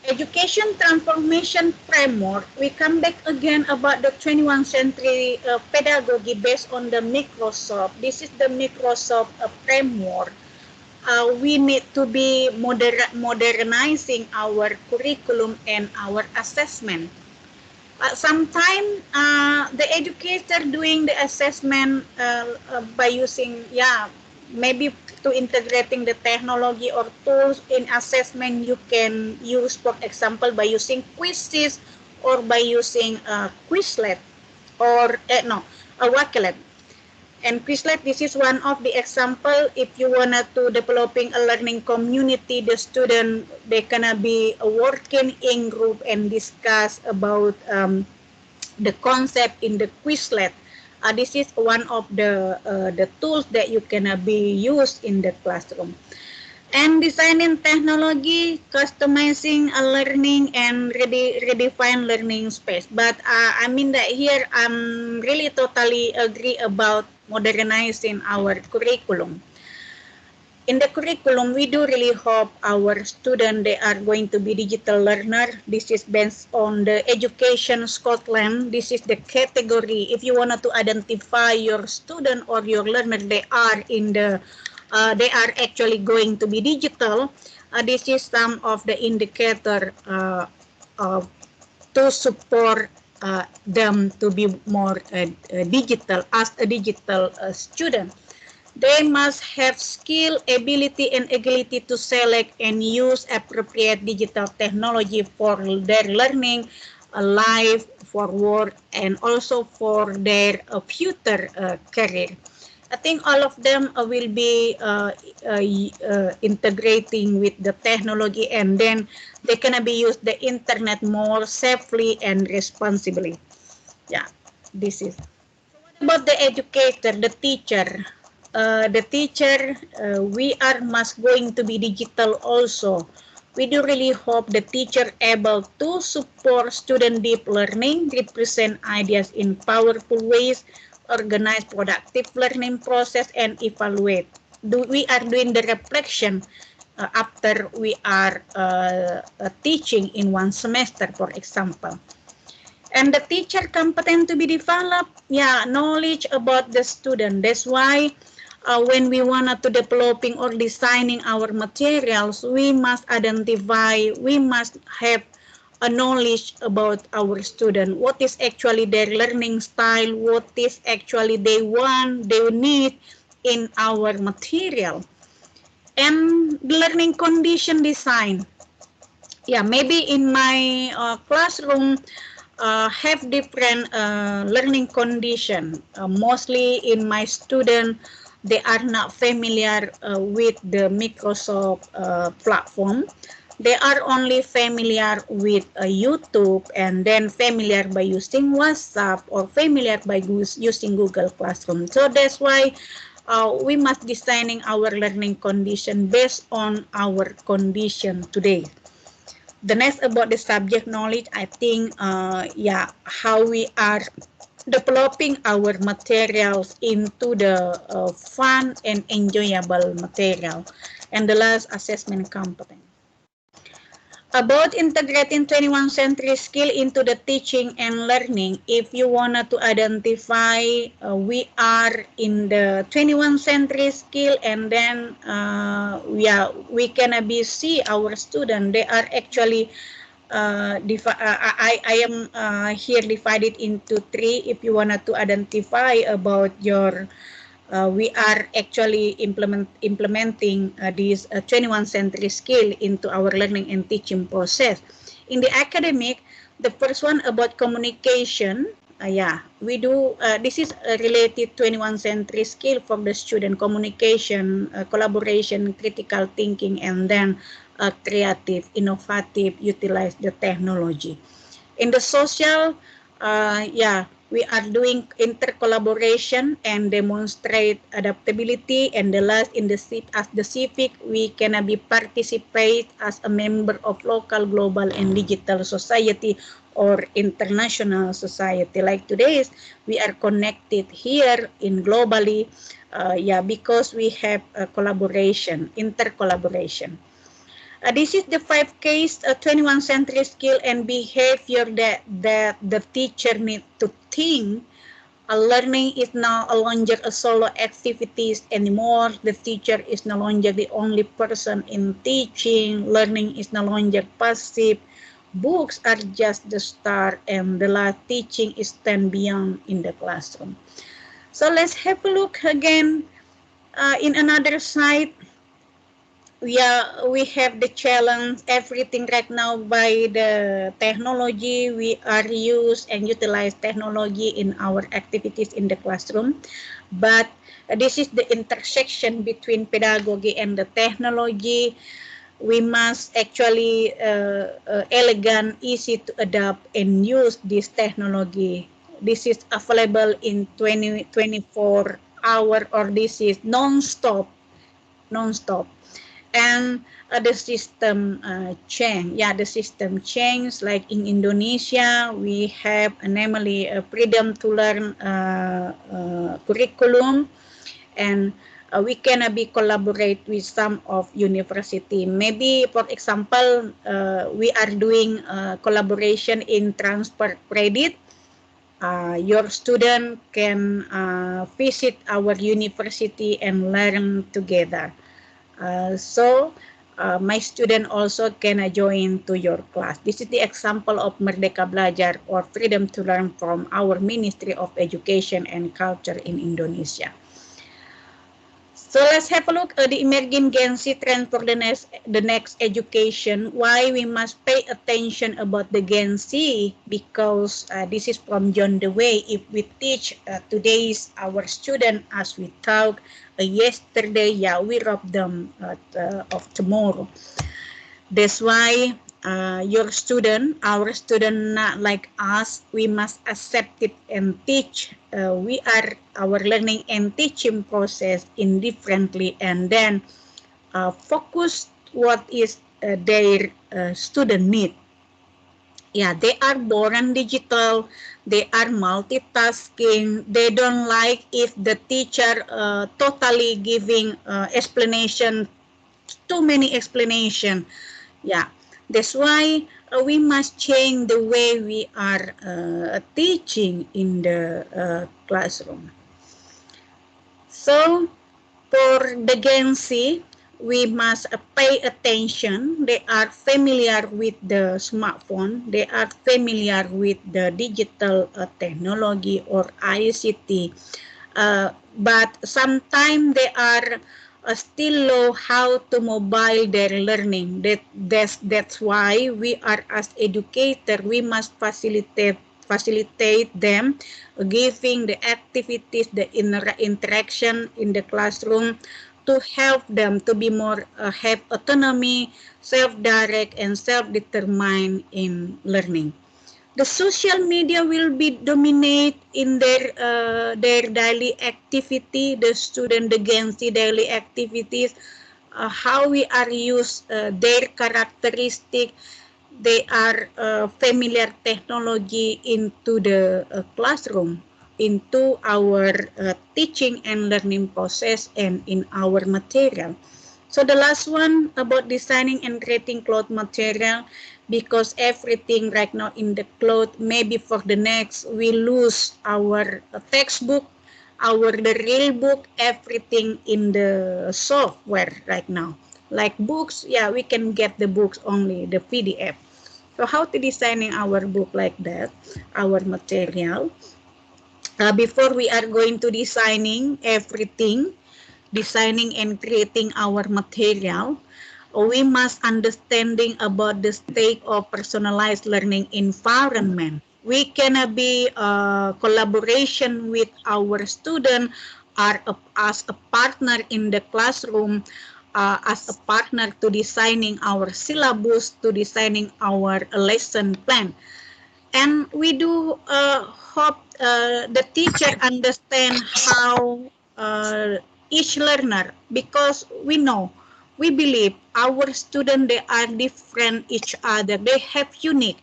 Education transformation framework, we come back again about the 21st century pedagogy based on the Microsoft. This is the Microsoft framework. we need to be modernizing our curriculum and our assessment. Sometimes the educator doing the assessment by using, maybe to integrating the technology or tools in assessment, you can use, for example, by using quizzes or by using Quizlet or a Wakelet. And Quizlet, this is one of the example. If you wanna to developing a learning community, the student, they gonna be working in group and discuss about the concept in the Quizlet. This is one of the tools that you can be used in the classroom. And designing technology, customizing a learning, and redefine learning space. But I mean that here I'm really totally agree about modernizing our curriculum. In the curriculum, we do really hope our students, they are going to be digital learner. This is based on the Education Scotland. This is the category. If you wanted to identify your student or your learner, they are in the they are actually going to be digital. This is some of the indicator to support them to be more digital as a digital student. They must have skill, ability, and agility to select and use appropriate digital technology for their learning, life, for work, and also for their future career. I think all of them will be integrating with the technology, and then they can be used the internet more safely and responsibly. Yeah, this is. About the educator, the teacher. We are must going to be digital also. We do really hope the teacher able to support student deep learning, represent ideas in powerful ways, organize productive learning process, and evaluate. We are doing the reflection after we are teaching in one semester, for example. And the teacher competent to be developed, knowledge about the student. That's why when we want to developing or designing our materials, we must identify, we must have a knowledge about our student. What is actually their learning style? What is actually they want, they need in our material? And learning condition design. Maybe in my classroom, have different learning condition. Mostly in my student, they are not familiar with the Microsoft platform. They are only familiar with YouTube, and then familiar by using WhatsApp, or familiar by using Google Classroom. So that's why we must designing our learning condition based on our condition today. The next about the subject knowledge, I think, how we are developing our materials into the fun and enjoyable material. And the last, assessment competence. About integrating 21st century skill into the teaching and learning, if you wanted to identify, we are in the 21st century skill, and then we can see our student, they are actually I am here divided into three. If you wanted to identify about your we are actually implementing this 21st century skill into our learning and teaching process. In the academic, the first one about communication. We do, this is related 21st century skill for the student: communication, collaboration, critical thinking, and then creative, innovative, utilize the technology. In the social, we are doing intercollaboration and demonstrate adaptability. And the last, in the as the civic, we can be participate as a member of local, global, and digital society or international society. Like today's, we are connected here in globally, because we have a collaboration, intercollaboration. This is the 5 case 21st century skill and behavior that the teacher need to think Learning is no longer a solo activity anymore. The teacher is no longer the only person in teaching. Learning is no longer passive. Books are just the start, and the last teaching is then beyond in the classroom. So let's have a look again in another side. We have the challenge, everything right now by the technology. We are use and utilize technology in our activities in the classroom, but this is the intersection between pedagogy and the technology. We must actually elegant, easy to adopt and use this technology. This is available in 24 hour, or this is non-stop. And the system change. Yeah, the system change. Like in Indonesia, we have namely a freedom to learn curriculum, and we can be collaborate with some of university. Maybe, for example, we are doing collaboration in transfer credit. Your student can visit our university and learn together. So my student also can join to your class. This is the example of Merdeka Belajar, or freedom to learn, from our Ministry of Education and Culture in Indonesia. So let's have a look at the emerging Gen Z trend for the next education. Why we must pay attention about the Gen Z? Because this is from John Dewey. If we teach today's our student as we talk yesterday, yeah, we rob them of tomorrow. That's why your student, our student, not like us, we must accept it and teach. We are our learning and teaching process indifferently, and then focus what is their student need. Yeah, they are born digital, they are multitasking, they don't like if the teacher totally giving explanation, too many explanation. Yeah, that's why we must change the way we are teaching in the classroom. So for the Gen Z, we must pay attention. They are familiar with the smartphone. They are familiar with the digital technology or ICT. But sometimes they are still know how to mobile their learning. That's why we are, as educator, we must facilitate them, giving the activities, the interaction in the classroom to help them to be more have autonomy, self-direct, and self-determined in learning. The social media will be dominate in their daily activity. The student, the Gen Z daily activities, how we are use their characteristic. They are familiar technology into the classroom, into our teaching and learning process, and in our material. So the last one about designing and creating cloth material, because everything right now in the cloth, maybe for the next we lose our textbook, the real book, everything in the software right now. Like books, yeah, we can get the books only the PDF. So how to designing our book like that, our material. Before we are going to designing everything, designing and creating our material, we must understanding about the state of personalized learning environment. We can be collaboration with our student, or as a partner in the classroom, as a partner to designing our syllabus, to designing our lesson plan. And we do hope the teacher understand how each learner, because we know, we believe our students, they are different each other. They have unique.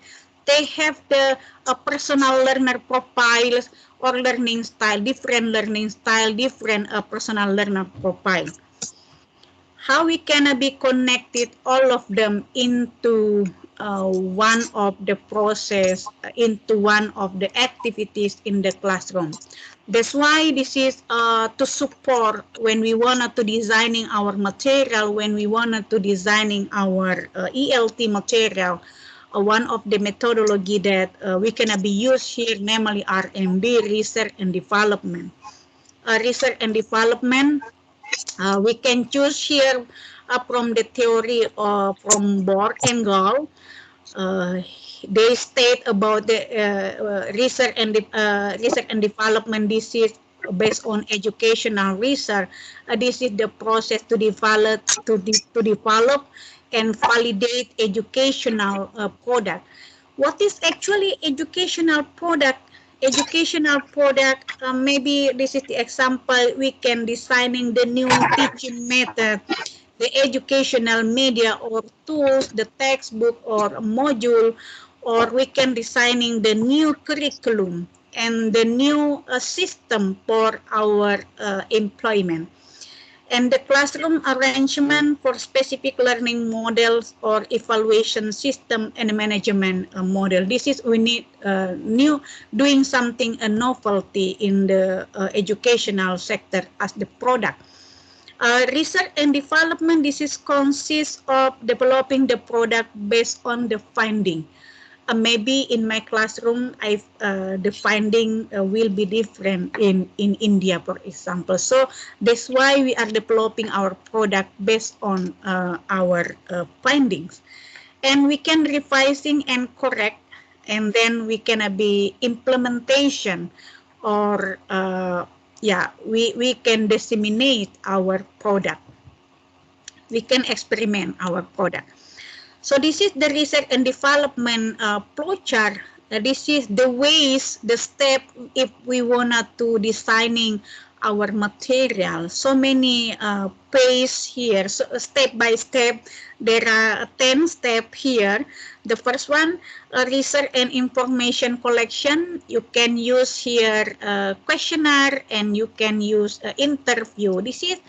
They have the personal learner profiles or learning style, different learning style, different personal learner profile. How we can be connected all of them into one of the process, into one of the activities in the classroom. That's why this is to support when we wanted to designing our material, when we wanted to designing our ELT material. One of the methodology that we can be used here, namely R&D, research and development. Research and development, we can choose here from the theory from Bohr and Gall. They state about the research and development. This is based on educational research. This is the process to develop and validate educational product. What is actually educational product? Educational product, maybe this is the example, we can designing the new teaching method, the educational media or tools, the textbook or module, or we can designing the new curriculum and the new system for our employment. And the classroom arrangement for specific learning models or evaluation system and management model. This is we need new doing something a novelty in the educational sector as the product. Research and development, this is consists of developing the product based on the finding. Maybe in my classroom, the finding will be different in India, for example. So that's why we are developing our product based on our findings. And we can revising and correct, and then we can be implementation or we can disseminate our product. We can experiment our product. So this is the research and development flowchart. This is the ways, the step if we wanted to designing our material. So many pages here. So step by step, there are 10 steps here. The first one, research and information collection. You can use here questionnaire and you can use interview. This is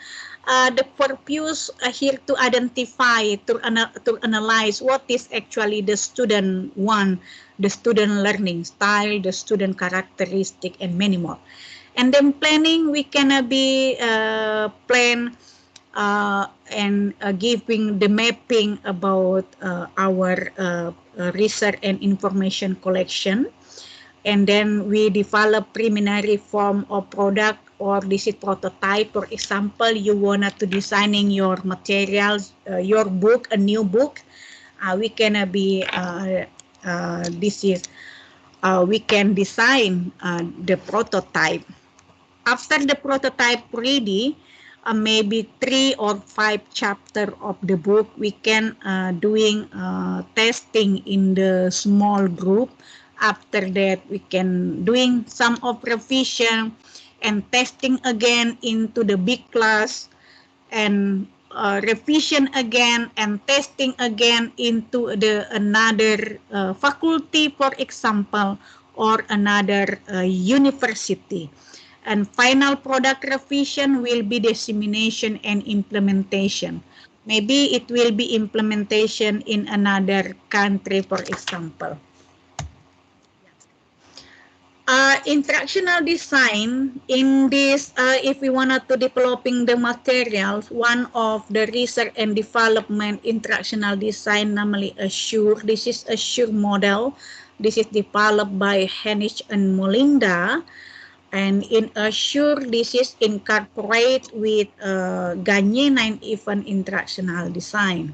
the purpose here to identify, to analyze what is actually the student want, the student learning style, the student characteristic, and many more. And then planning, we can be plan and giving the mapping about our research and information collection. And then we develop preliminary form of product, or this is prototype. For example, you wanted to designing your materials, your book, a new book. We can be we can design the prototype. After the prototype ready, maybe 3 or 5 chapter of the book, we can doing testing in the small group. After that, we can doing some of revision and testing again into the big class, and revision again and testing again into the another faculty, for example, or another university. And final product revision will be dissemination and implementation. Maybe it will be implementation in another country, for example. Instructional design, in this, if we wanted to developing the materials, one of the research and development instructional design, namely Assure. This is Assure model. This is developed by Henich and Molinda. And in Assure, this is incorporate with Gagne 9 event instructional design.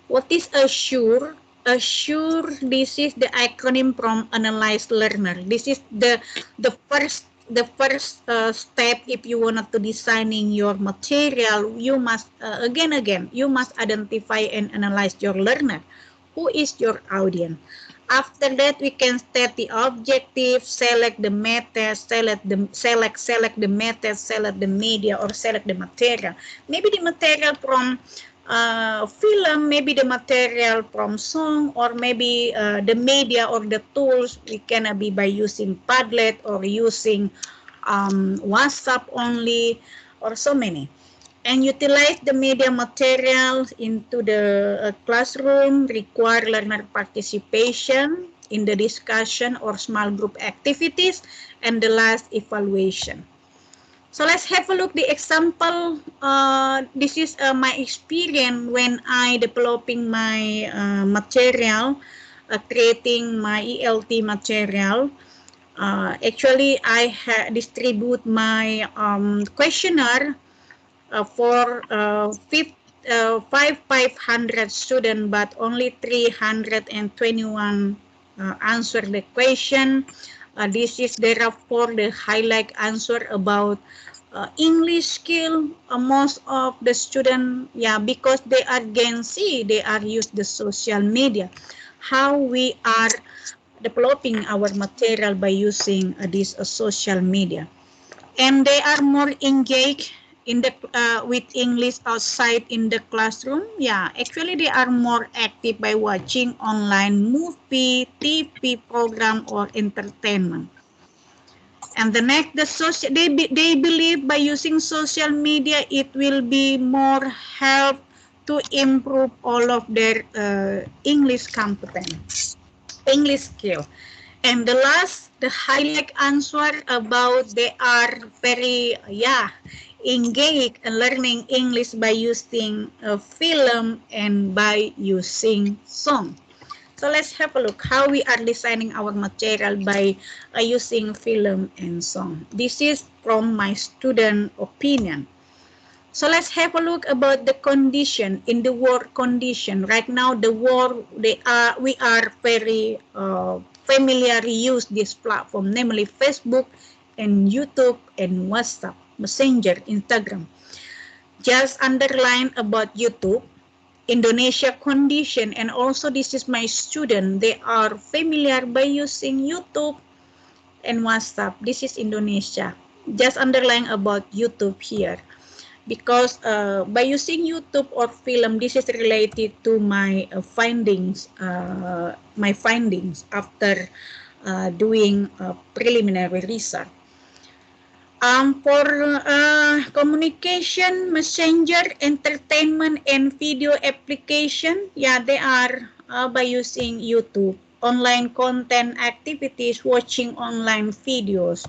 What is Assure? Assure, this is the acronym from Analyze Learner. This is the first step. If you wanted to designing your material, you must again you must identify and analyze your learner. Who is your audience? After that, we can state the objective, select the method, select the method, select the media, or select the material. Maybe the material from film, maybe the material from song, or maybe the media or the tools. We can be by using Padlet or using WhatsApp only, or so many. And utilize the media materials into the classroom, require learner participation in the discussion or small group activities, and the last evaluation. So let's have a look the example. This is my experience when I developing my material, creating my ELT material. Actually, I distribute my questionnaire for 500 students, but only 321 answer the question. This is therefore the highlight answer about English skill. Most of the students, because they are Gen Z, they are use the social media. How we are developing our material by using this social media, and they are more engaged in the with English outside in the classroom. Actually they are more active by watching online movie, TV program, or entertainment. And the next, they believe by using social media it will be more help to improve all of their English competence, English skill. And the last, the highlight answer about they are very engaged in learning English by using film and by using song. So let's have a look how we are designing our material by using film and song. This is from my student opinion. So let's have a look about the condition in the work condition. Right now, the world we are very familiar use this platform, namely Facebook and YouTube and WhatsApp, Messenger, Instagram. Just underline about YouTube, Indonesia condition, and also this is my student. They are familiar by using YouTube and WhatsApp. This is Indonesia. Just underline about YouTube here, because by using YouTube or film, this is related to my findings. My findings after doing preliminary research. For communication, messenger, entertainment, and video application, they are by using YouTube. Online content activities, watching online videos.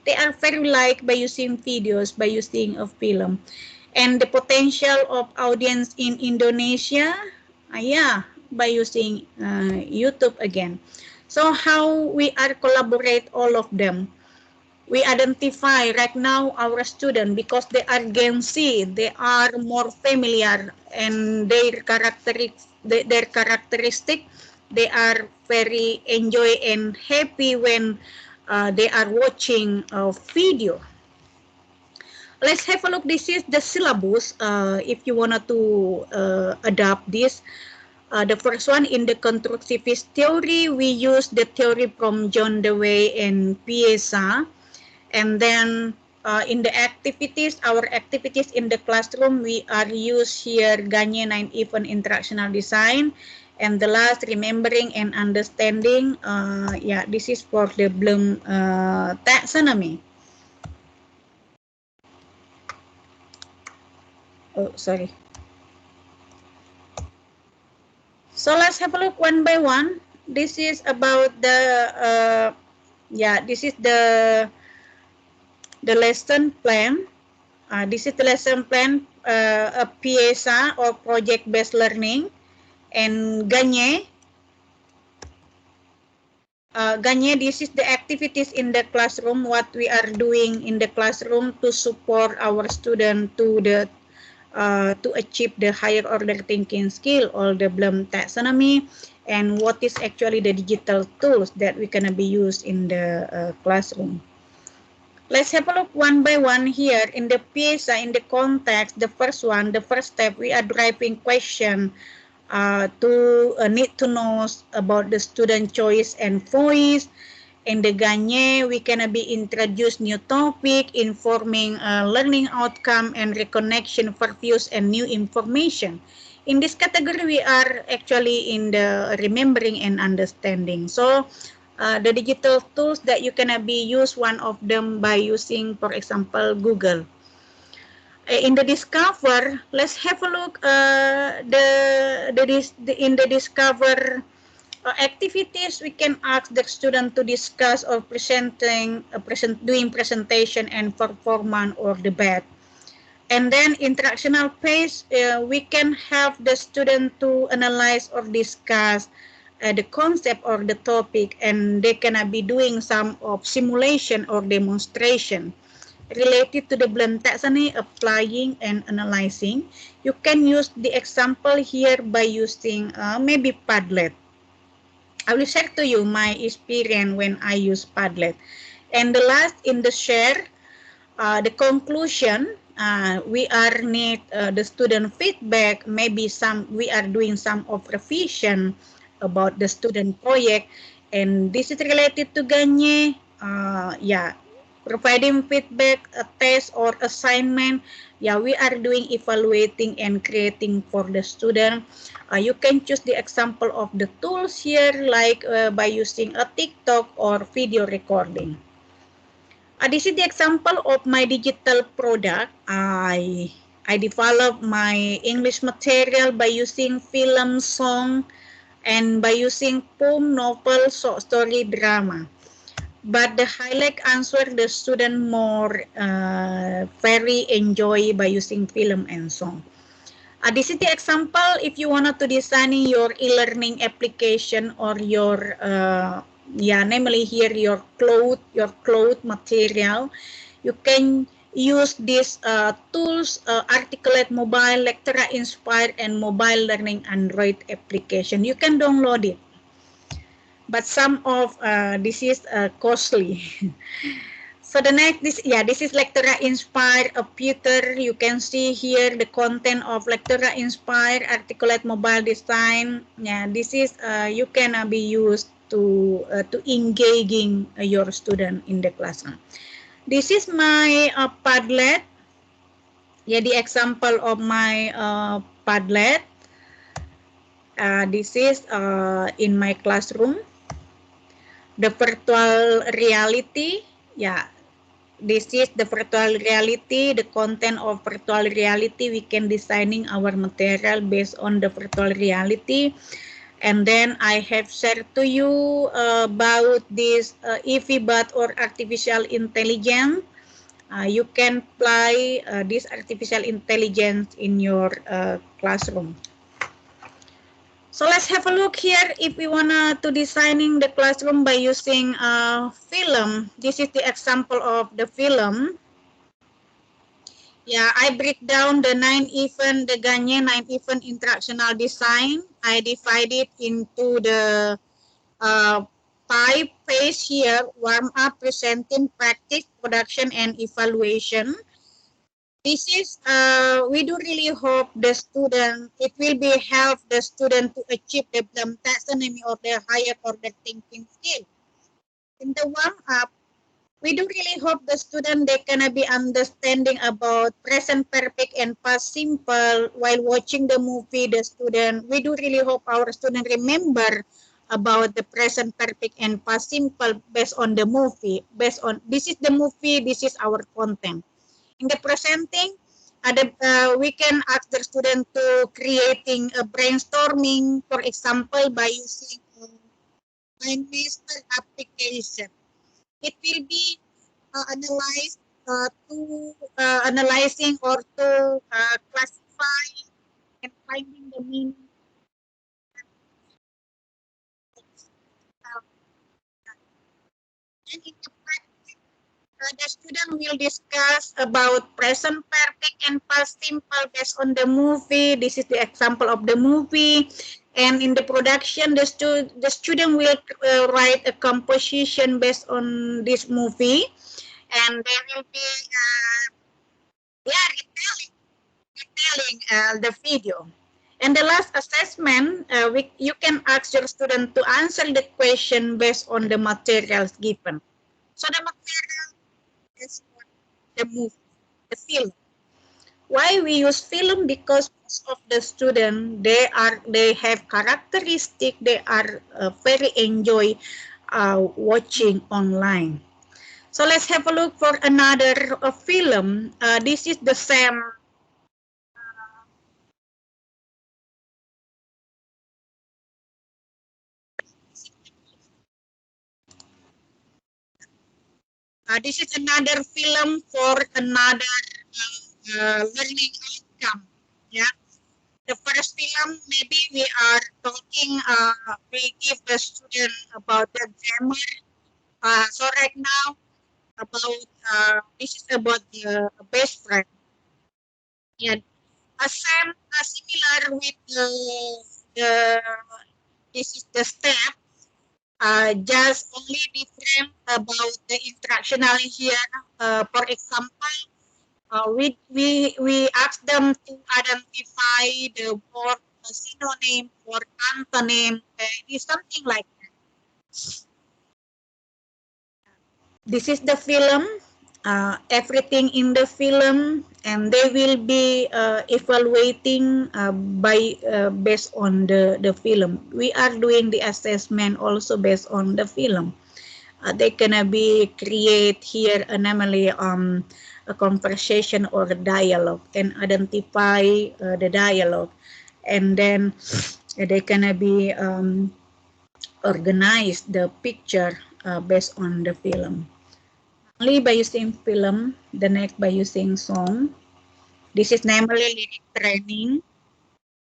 They are very like by using videos, by using a film. And the potential of audience in Indonesia, by using YouTube again. So how we are collaborate all of them. We identify right now our student because they are Gen Z, they are more familiar, and their characteristic, they are very enjoy and happy when they are watching a video. Let's have a look. This is the syllabus. If you wanted to adopt this, the first one in the constructivist theory, we use the theory from John Dewey and Piesa. And then in the activities, our activities in the classroom, we are use here Gagne 9 Event Interactional Design. And the last, remembering and understanding. This is for the Bloom taxonomy. Oh, sorry. So let's have a look one by one. This is about the this is the lesson plan. This is the lesson plan of PIESA or project-based learning. And Gagne, this is the activities in the classroom, what we are doing in the classroom to support our student to the to achieve the higher order thinking skill or the Bloom taxonomy, and what is actually the digital tools that we can be used in the classroom. Let's have a look one by one here. In the PIESA, in the context, the first one, the first step, we are driving question to need to know about the student choice and voice. In the Gagne, we can be introduce new topic, informing learning outcome and reconnection for views and new information. In this category, we are actually in the remembering and understanding. So the digital tools that you can be use, one of them by using, for example, Google. In the discover, let's have a look in the discover activities, we can ask the student to discuss or doing presentation and performance or debate. And then interactional phase, we can have the student to analyze or discuss the concept or the topic, and they can be doing some of simulation or demonstration related to the blend taxonomy, applying and analyzing. You can use the example here by using maybe Padlet. I will share to you my experience when I use Padlet. And the last in the share, the conclusion, we are need the student feedback. Maybe we are doing some of revision about the student project, and this is related to Ganye. Providing feedback, a test or assignment. Yeah, we are doing evaluating and creating for the student. You can choose the example of the tools here, like by using a TikTok or video recording. This is the example of my digital product. I developed my English material by using film, song, and by using poem, novel, short story, drama. But the highlight answer the student more very enjoy by using film and song. This is the example if you wanted to design your e-learning application or your namely here your cloth material. You can use these tools, Articulate Mobile, Lectura Inspire, and Mobile Learning Android application. You can download it. But some of this is costly. So the next, this is Lectura Inspire, a Peter. You can see here the content of Lectura Inspire, Articulate Mobile Design. Yeah, this is you can be used to engaging your student in the classroom. This is my Padlet. Yeah, the example of my Padlet. This is in my classroom. The virtual reality, this is the virtual reality, the content of virtual reality. We can designing our material based on the virtual reality. And then I have shared to you about this EVBot or artificial intelligence. You can apply this artificial intelligence in your classroom. So let's have a look here if we wanna to designing the classroom by using film. This is the example of the film. Yeah, I break down the 9 event, the Ganye 9 event interactional design. I divide it into the 5 phase here: warm up, presenting, practice, production, and evaluation. This is, we do really hope the student, it will be help the student to achieve the Bloom taxonomy or the higher order thinking skill. In the warm-up, we do really hope the student, they can be understanding about present perfect and past simple while watching the movie, the student. We do really hope our student remember about the present perfect and past simple based on the movie, based on, this is the movie, this is our content. In the presenting, we can ask the student to creating a brainstorming, for example, by using MindMaster application. It will be analyzed to analyzing or to classify and finding the meaning. And in the the student will discuss about present perfect and past simple based on the movie. This is the example of the movie. And in the production, the student will write a composition based on this movie. And they will be retailing the video. And the last assessment, you can ask your student to answer the question based on the materials given. So the material is the movie, the film. Why we use film? Because most of the students, they have characteristic, they are very enjoy watching online. So let's have a look for another film. This is the same. This is another film for another learning outcome. Yeah. The first film, maybe we are talking, we give the student about the grammar. So right now, about this is about the best friend. Yeah, similar with the this is the step. Just only different about the instructional here. For example, we ask them to identify the word synonym or antonym. It is something like that. This is the film. Everything in the film, and they will be evaluating based on the film. We are doing the assessment also based on the film. They gonna be create here normally a conversation or a dialogue and identify the dialogue, and then they gonna be organize the picture based on the film. Only by using film, the next by using song. This is namely lyric training.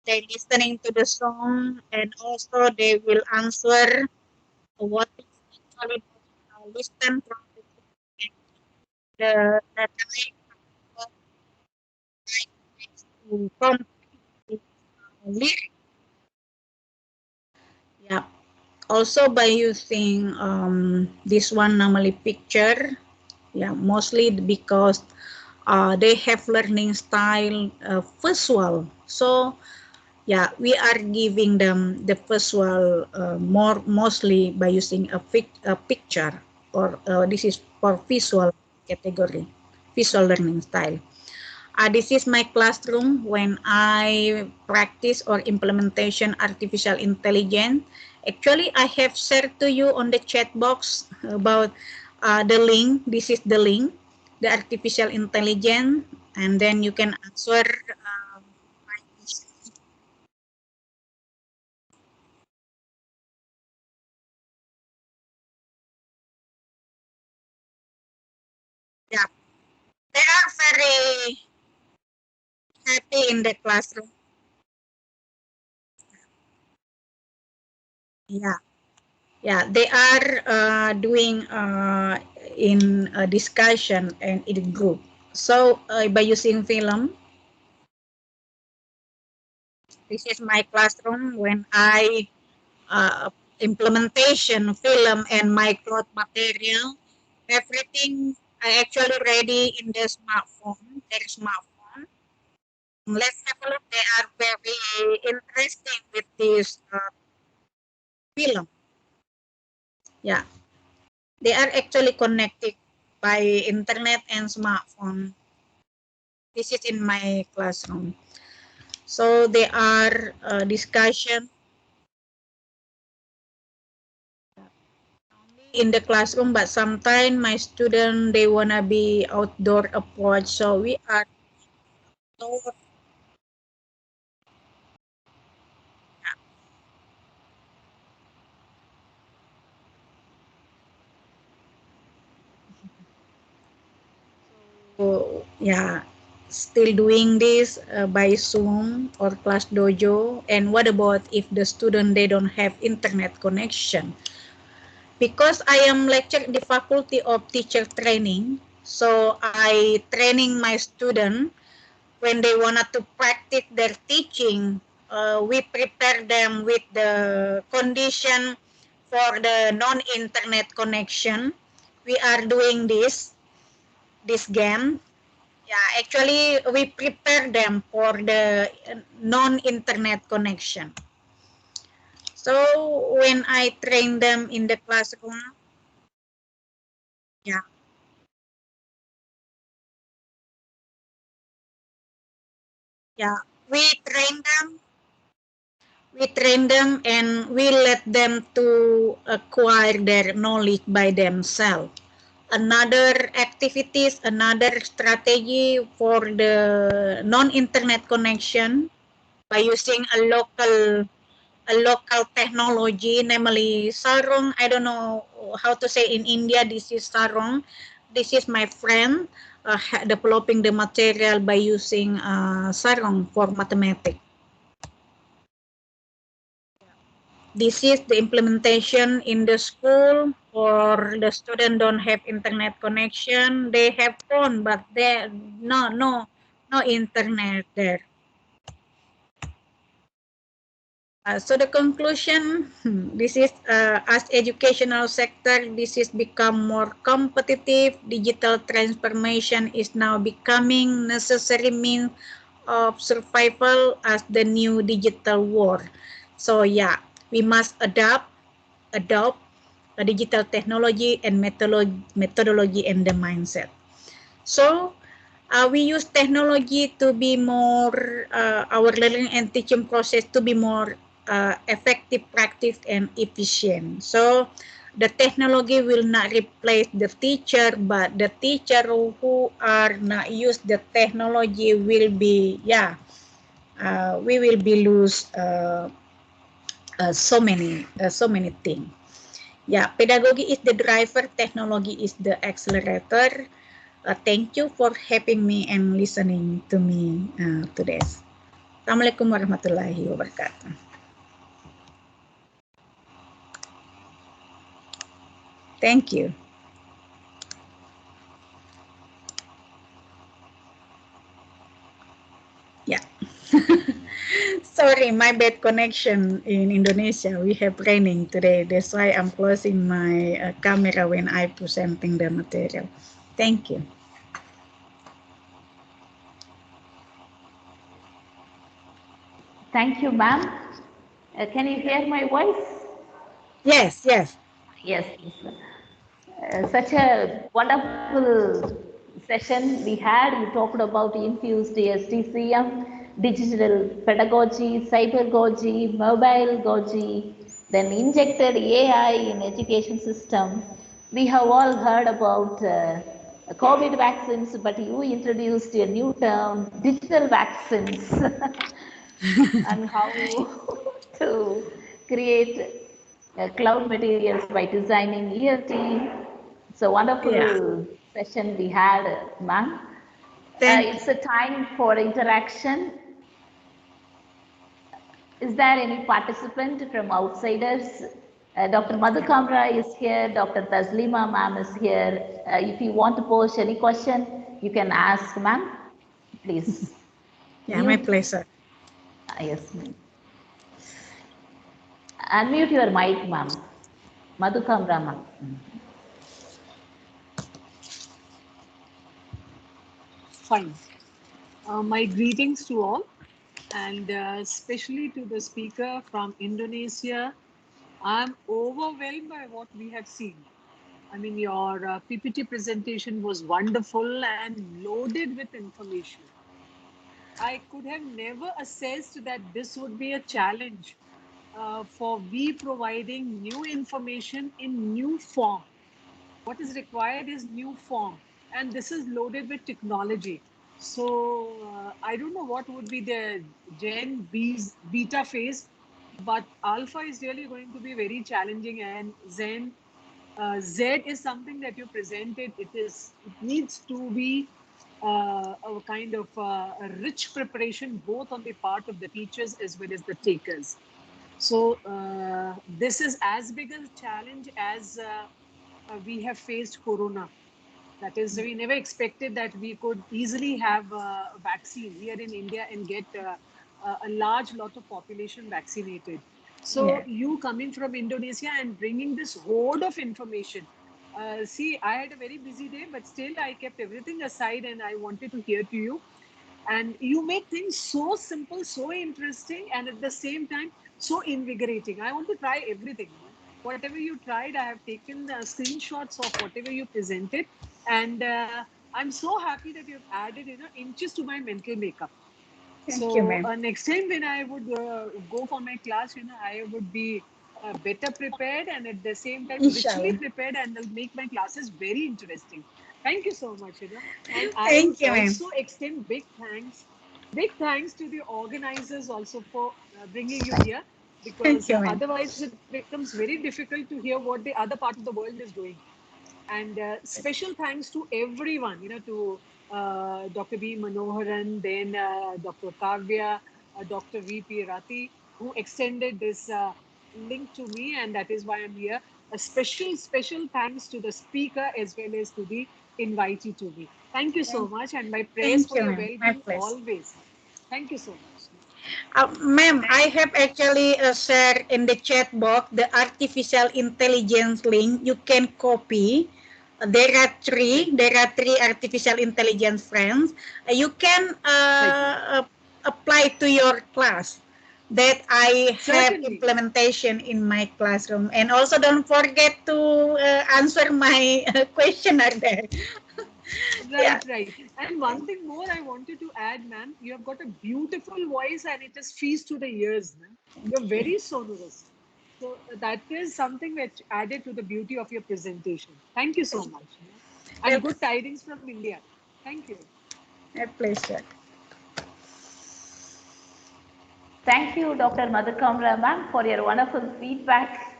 They listening to the song, and also they will answer what is actually listen from the type to complete the lyric. Yeah. Also by using this one normally picture. Yeah, mostly because they have learning style visual. So yeah, we are giving them the visual mostly by using a picture, or this is for visual category, visual learning style. This is my classroom when I practice or implementation artificial intelligence. Actually, I have shared to you on the chat box about the link. This is the link, the artificial intelligence, and then you can answer my question. Yeah, they are very happy in the classroom. Yeah, yeah, they are doing in a discussion and in group. So by using film, this is my classroom when I implementation film and my cloth material. Everything I actually ready in the smartphone. Their smartphone. Let's have a look. They are very interesting with this film. Yeah, they are actually connected by internet and smartphone. This is in my classroom. So they are discussion in the classroom, but sometimes my student they wanna be outdoor approach, so we are outdoor. So yeah, still doing this by Zoom or Class Dojo. And what about if the student they don't have internet connection? Because I am lecturer in the Faculty of Teacher Training, so I training my student when they wanted to practice their teaching. We prepare them with the condition for the non-internet connection. We are doing this game. Yeah, actually we prepare them for the non-internet connection. So when I train them in the classroom, yeah, yeah, we train them and we let them to acquire their knowledge by themselves. Another activities, another strategy for the non-internet connection by using a local technology, namely sarong. I don't know how to say in India. This is sarong. this is my friend developing the material by using Sarong for mathematics. This is the implementation in the school, or the student don't have internet connection. They have phone, but there no internet there. So the conclusion, this is as educational sector, this is become more competitive. Digital transformation is now becoming necessary means of survival as the new digital world. So yeah, we must adopt a digital technology and methodology and the mindset. So we use technology to be more, our learning and teaching process to be more effective, practice, and efficient. So the technology will not replace the teacher, but the teacher who are not use the technology will be, we will be lose so many things. Yeah, pedagogy is the driver, technology is the accelerator. Thank you for having me and listening to me today. Assalamualaikum warahmatullahi wabarakatuh. Thank you. Yeah. Sorry, my bad connection in Indonesia. We have raining today. That's why I'm closing my camera when I presenting the material. Thank you. Thank you, ma'am. Can you hear my voice? Yes. Yes. Such a wonderful session we had. You talked about infused STCM, digital pedagogy, cybergogy, mobile gogy, then injected AI in education system. We have all heard about COVID vaccines, but you introduced a new term, digital vaccines, and how to create cloud materials by designing ELT. It's a wonderful session we had, ma'am. It's a time for interaction. Is there any participant from outsiders? Dr. Madhukamra is here, Dr. Taslima ma'am is here. If you want to pose any question, you can ask, ma'am. Please. Yeah, my pleasure. Yes, ma'am. Unmute your mic, ma'am. Madhukamra ma'am. Fine. My greetings to all, and especially to the speaker from Indonesia. I'm overwhelmed by what we have seen. I mean, your PPT presentation was wonderful and loaded with information. I could have never assessed that this would be a challenge for we providing new information in new form. What is required is new form, and this is loaded with technology. So I don't know what would be the Gen beta phase, but alpha is really going to be very challenging, and Zen Z is something that you presented. It needs to be a kind of a rich preparation, both on the part of the teachers as well as the takers. So this is as big a challenge as we have faced Corona. That is, we never expected that we could easily have a vaccine here in India and get a large lot of population vaccinated. So you coming from Indonesia and bringing this hoard of information. See, I had a very busy day, but still I kept everything aside and I wanted to hear to you. And you make things so simple, so interesting, and at the same time, so invigorating. I want to try everything. Whatever you tried, I have taken the screenshots of whatever you presented. And I'm so happy that you've added, inches to my mental makeup. Thank you, ma'am. Next time when I would go for my class, I would be better prepared and at the same time richly prepared, and will make my classes very interesting. Thank you so much, And I would also extend big thanks to the organizers also for bringing you here, because otherwise it becomes very difficult to hear what the other part of the world is doing. And special thanks to everyone, to Dr. B. Manoharan, then Dr. Kavya, Dr. V.P. Rati, who extended this link to me, and that is why I'm here. A special thanks to the speaker as well as to the invitee to me. Thank you so much, and my prayers Thank for you, your ma'am. My well-being pleasure. always. Thank you so much. Ma'am, I have actually shared in the chat box the artificial intelligence link. You can copy. There are three artificial intelligence friends. You can apply to your class. That I have Certainly. implementation in my classroom. And also don't forget to answer my questionnaire there. Yeah. Right. And one thing more I wanted to add, ma'am, you have got a beautiful voice and it is feast to the ears, ma'am. You're very sonorous. So that is something which added to the beauty of your presentation. Thank you so much. Ma'am. And good tidings from India. Thank you. My pleasure. Thank you, Dr. Madhukamra ma'am, for your wonderful feedback.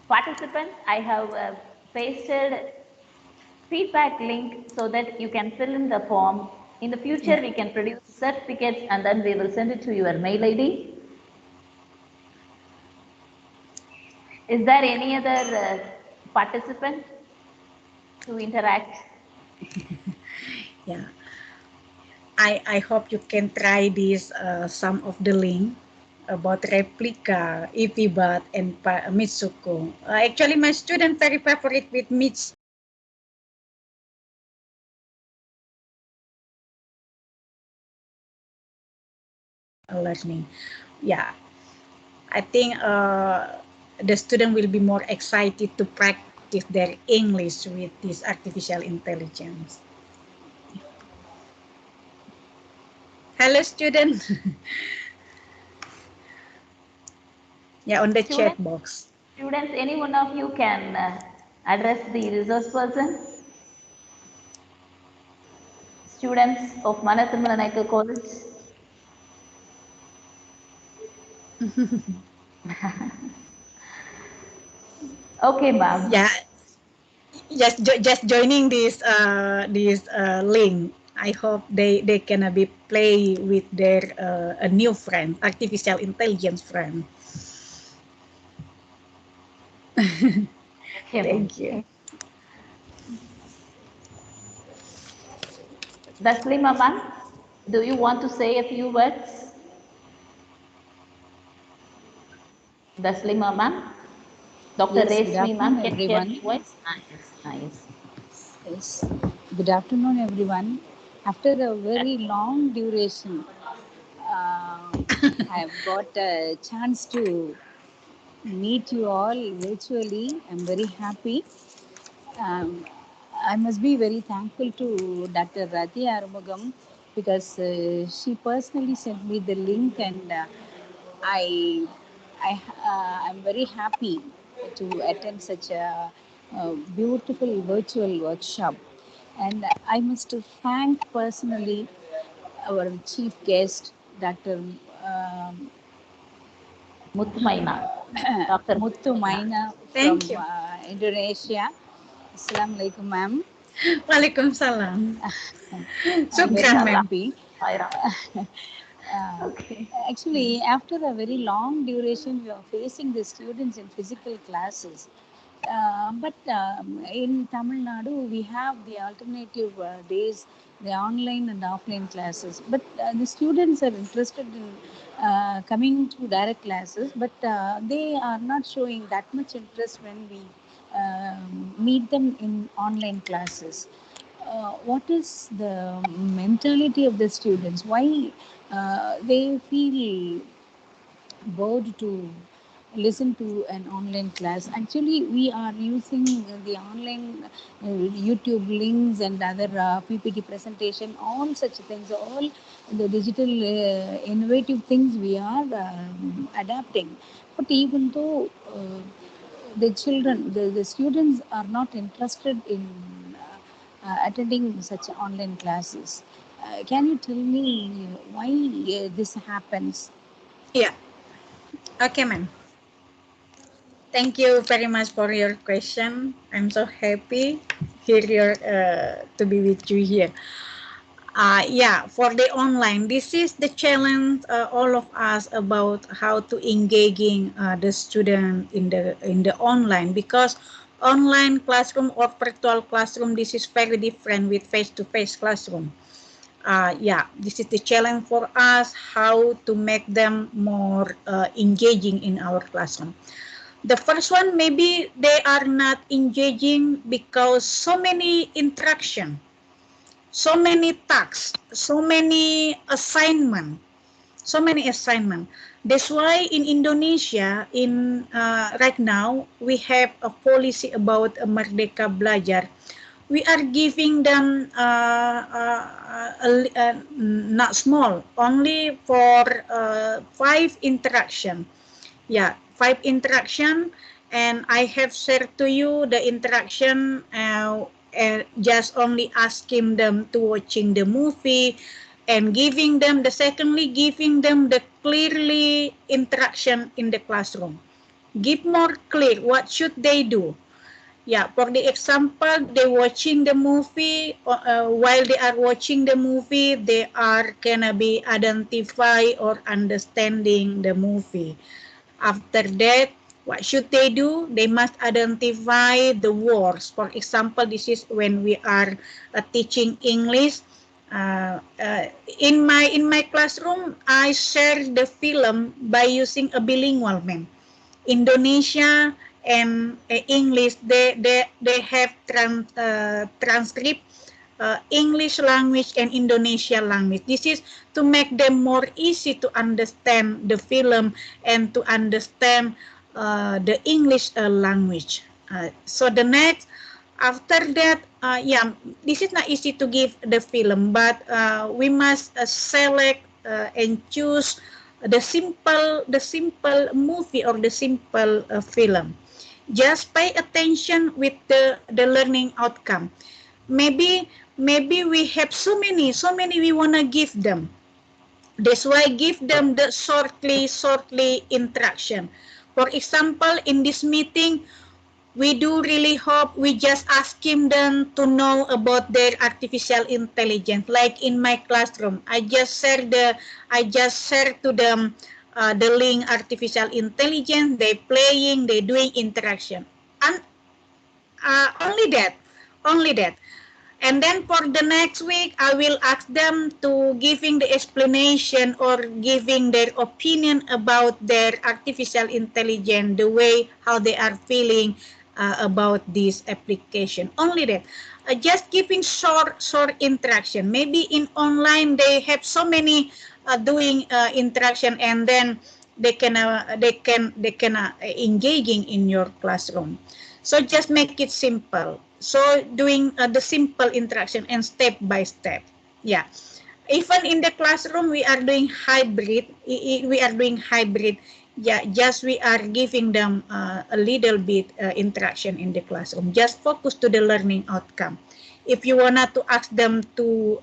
Participants, I have pasted feedback link so that you can fill in the form. In the future, we can produce certificates and then we will send it to your mail ID. Is there any other participant to interact? Yeah. I hope you can try this some of the link about replica, Ipibat, and Mitsuko. Actually, my student very favorite with Mitsuko. Learning. Yeah, I think the student will be more excited to practice their English with this artificial intelligence. Hello, student. Yeah, on the chat box. Students, any one of you can address the resource person? Students of Manathamala Naikal College? Okay, ma'am. Yeah, just joining this link. I hope they can be play with their a new friend, artificial intelligence friend. Okay, Thank you. Daslima ma'am, do you want to say a few words? Daslima ma'am? Dr. Yes, good Reshmi ma'am, afternoon, can you hear everyone. my voice? Nice. Yes, good afternoon, everyone. After a very long duration, I have got a chance to meet you all virtually. I'm very happy. Um, I must be very thankful to Dr. Rati Arumugam because she personally sent me the link, and I, I'm very happy to attend such a beautiful virtual workshop. And I must thank personally our chief guest, Dr. Um, Muthumaina. Dr. Muthu Maina from Thank you. Indonesia. Assalamu alaikum, ma'am. Waalaikumsalam. I'm very Shukran, ma'am. happy. Okay. Actually, after a very long duration, we are facing the students in physical classes. But in Tamil Nadu, we have the alternative days, the online and offline classes. But the students are interested in coming to direct classes, but they are not showing that much interest when we meet them in online classes. What is the mentality of the students? Why they feel bored to listen to an online class? Actually, we are using the online YouTube links and other PPT presentation, all such things, all the digital innovative things we are adapting. But even though the children, the students are not interested in attending such online classes. Can you tell me why this happens? Yeah. Okay, ma'am. Thank you very much for your question. I'm so happy here to be with you here. Yeah, for the online, this is the challenge all of us about how to engaging the student in the online, because online classroom or virtual classroom, this is very different with face-to-face classroom. Yeah, this is the challenge for us, how to make them more engaging in our classroom. The first one, maybe they are not engaging because so many interaction, so many tasks, so many assignment. That's why in Indonesia, in right now, we have a policy about Merdeka Belajar. We are giving them not small, only for 5 interaction. Yeah, 5 interaction, and I have shared to you the interaction. Just only asking them to watching the movie, and giving them the clearly interaction in the classroom. Give more clear what should they do. Yeah, for the example, they watching the movie. While they are watching the movie, they are gonna be identify or understanding the movie. After that, what should they do? They must identify the words. For example, this is when we are teaching English. In my classroom, I share the film by using a bilingual man. Indonesia and English. They have transcript English language and Indonesia language. This is to make them more easy to understand the film and to understand the English language. So the next, after that, yeah, this is not easy to give the film, but we must select and choose the simple movie or the simple film. Just pay attention with the learning outcome. Maybe we have so many we want to give them. That's why give them the shortly interaction. For example, in this meeting, we do really hope we just asking them to know about their artificial intelligence. Like in my classroom, I just share to them the link artificial intelligence. They playing, they doing interaction, and only that. And then for the next week, I will ask them to giving the explanation or giving their opinion about their artificial intelligence, the way how they are feeling about this application. Only that. Just giving short interaction. Maybe in online they have so many doing interaction, and then they can engaging in your classroom. So just make it simple. So doing the simple interaction and step by step. Yeah. Even in the classroom, we are doing hybrid. Yeah, just we are giving them a little bit interaction in the classroom. Just focus to the learning outcome. If you want to ask them to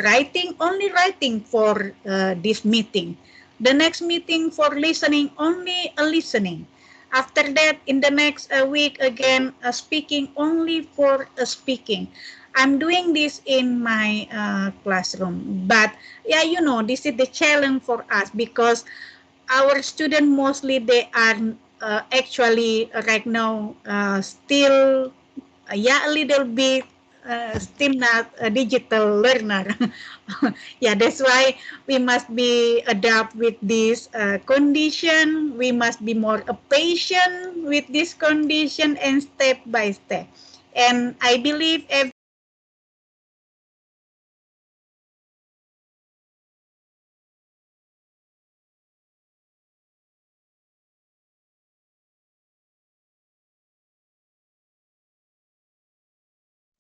writing, only writing for this meeting. The next meeting for listening, only a listening. After that, in the next week, again, speaking, only for speaking. I'm doing this in my classroom. But yeah, this is the challenge for us, because our students mostly, they are actually right now still, yeah, a little bit still not a digital learner. Yeah, that's why we must be adapt with this condition. We must be more patient with this condition and step by step. And I believe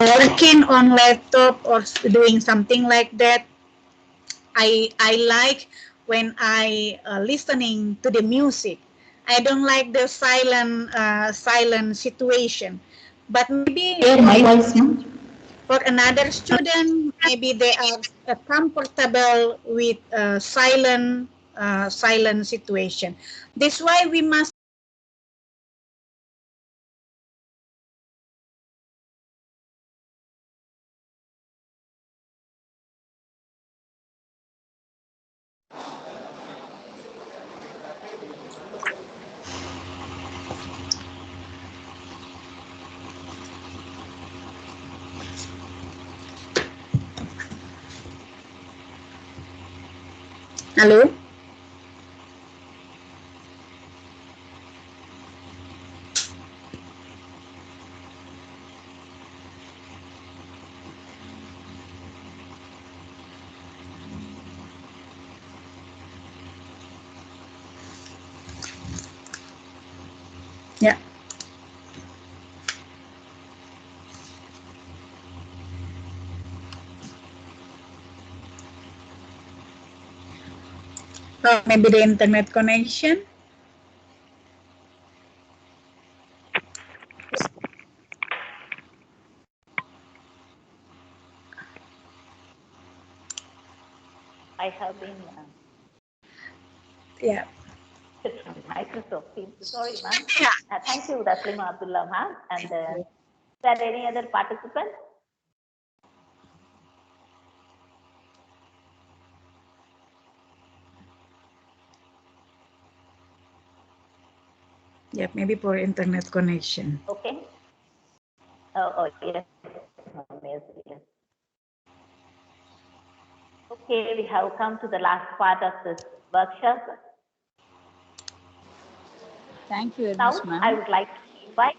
working on laptop or doing something like that, I like when I listening to the music. I don't like the silent situation. But maybe for another student, maybe they are comfortable with silent situation. That's why we must Hello? Yeah. Maybe the internet connection. I have been Yeah. from Microsoft Teams. Sorry, ma'am. Yeah. Thank you, Taslima Abdullah, ma'am. And is there any other participant? Yeah, maybe for internet connection. Okay. Oh yes. Yes, yes. Okay, we have come to the last part of this workshop. Thank you very Now, much, ma'am. I would like to invite.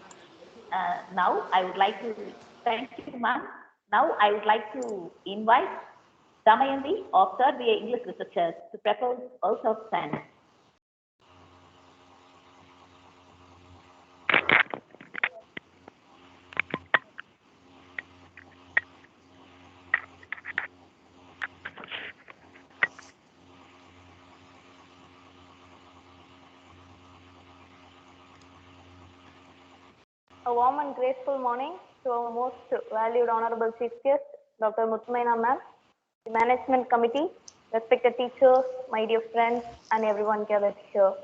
Thank you, ma'am. Now, I would like to invite Damayanti, author, the English researcher, to propose Earth of Science. A warm and graceful morning to our most valued Honorable Chief Guest, Dr. Muthumaina Ma'am, the Management Committee, respected teachers, my dear friends, and everyone gathered here.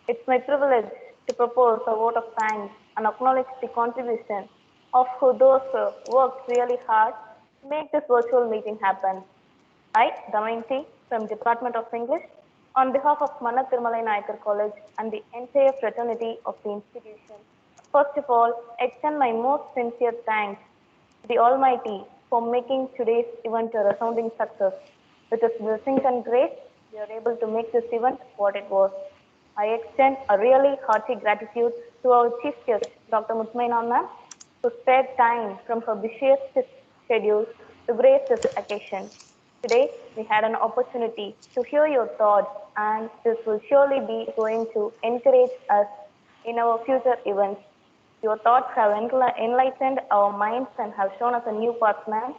It's my privilege to propose a vote of thanks and acknowledge the contribution of those who worked really hard to make this virtual meeting happen. I, Damayanti, from Department of English, on behalf of Manna Tirmalai Nayakar College and the entire fraternity of the institution, first of all, extend my most sincere thanks to the Almighty for making today's event a resounding success. With His blessings and grace, we are able to make this event what it was. I extend a really hearty gratitude to our Chief Guest, Dr. Muthumaina Ma'am, who spared time from her busiest schedule to grace this occasion. Today, we had an opportunity to hear your thoughts, and this will surely be going to encourage us in our future events. Your thoughts have enlightened our minds and have shown us a new path, ma'am.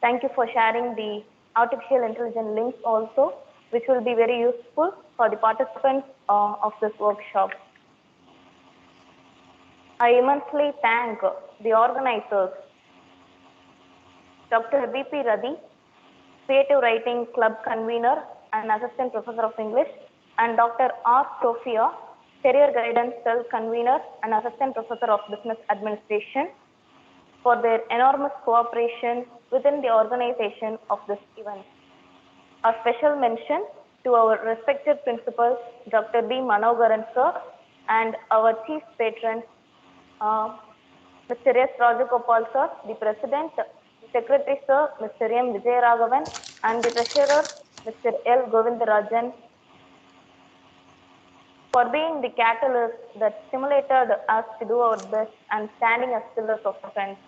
Thank you for sharing the artificial intelligence links also, which will be very useful for the participants of this workshop. I immensely thank the organizers, Dr. B.P. Radhi, Creative Writing Club Convener and Assistant Professor of English, and Dr. R. Sophia, Career Guidance Cell Convener and Assistant Professor of Business Administration, for their enormous cooperation within the organization of this event. A special mention to our respected principal, Dr. B. Manogaran sir, and our chief patron, Mr. S. Rajagopal sir, the president, the secretary sir, Mr. M. Vijayaraghavan, and the treasurer, Mr. L. Govindarajan, for being the catalyst that stimulated us to do our best and standing as pillars of defense.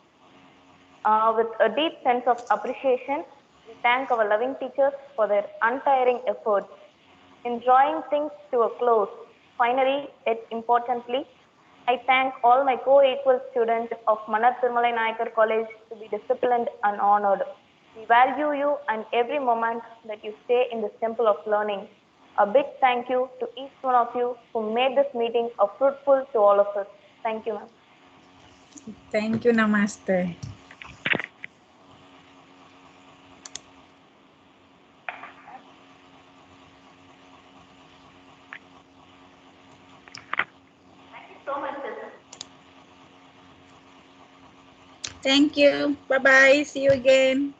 With a deep sense of appreciation, we thank our loving teachers for their untiring efforts in drawing things to a close. Finally, yet importantly, I thank all my co-equal students of Manna Tirmalai Nayakar College to be disciplined and honored. We value you and every moment that you stay in this temple of learning. A big thank you to each one of you who made this meeting a fruitful to all of us. Thank you, ma'am. Thank you, Namaste. Thank you so much, sir. Thank you. Bye-bye. See you again.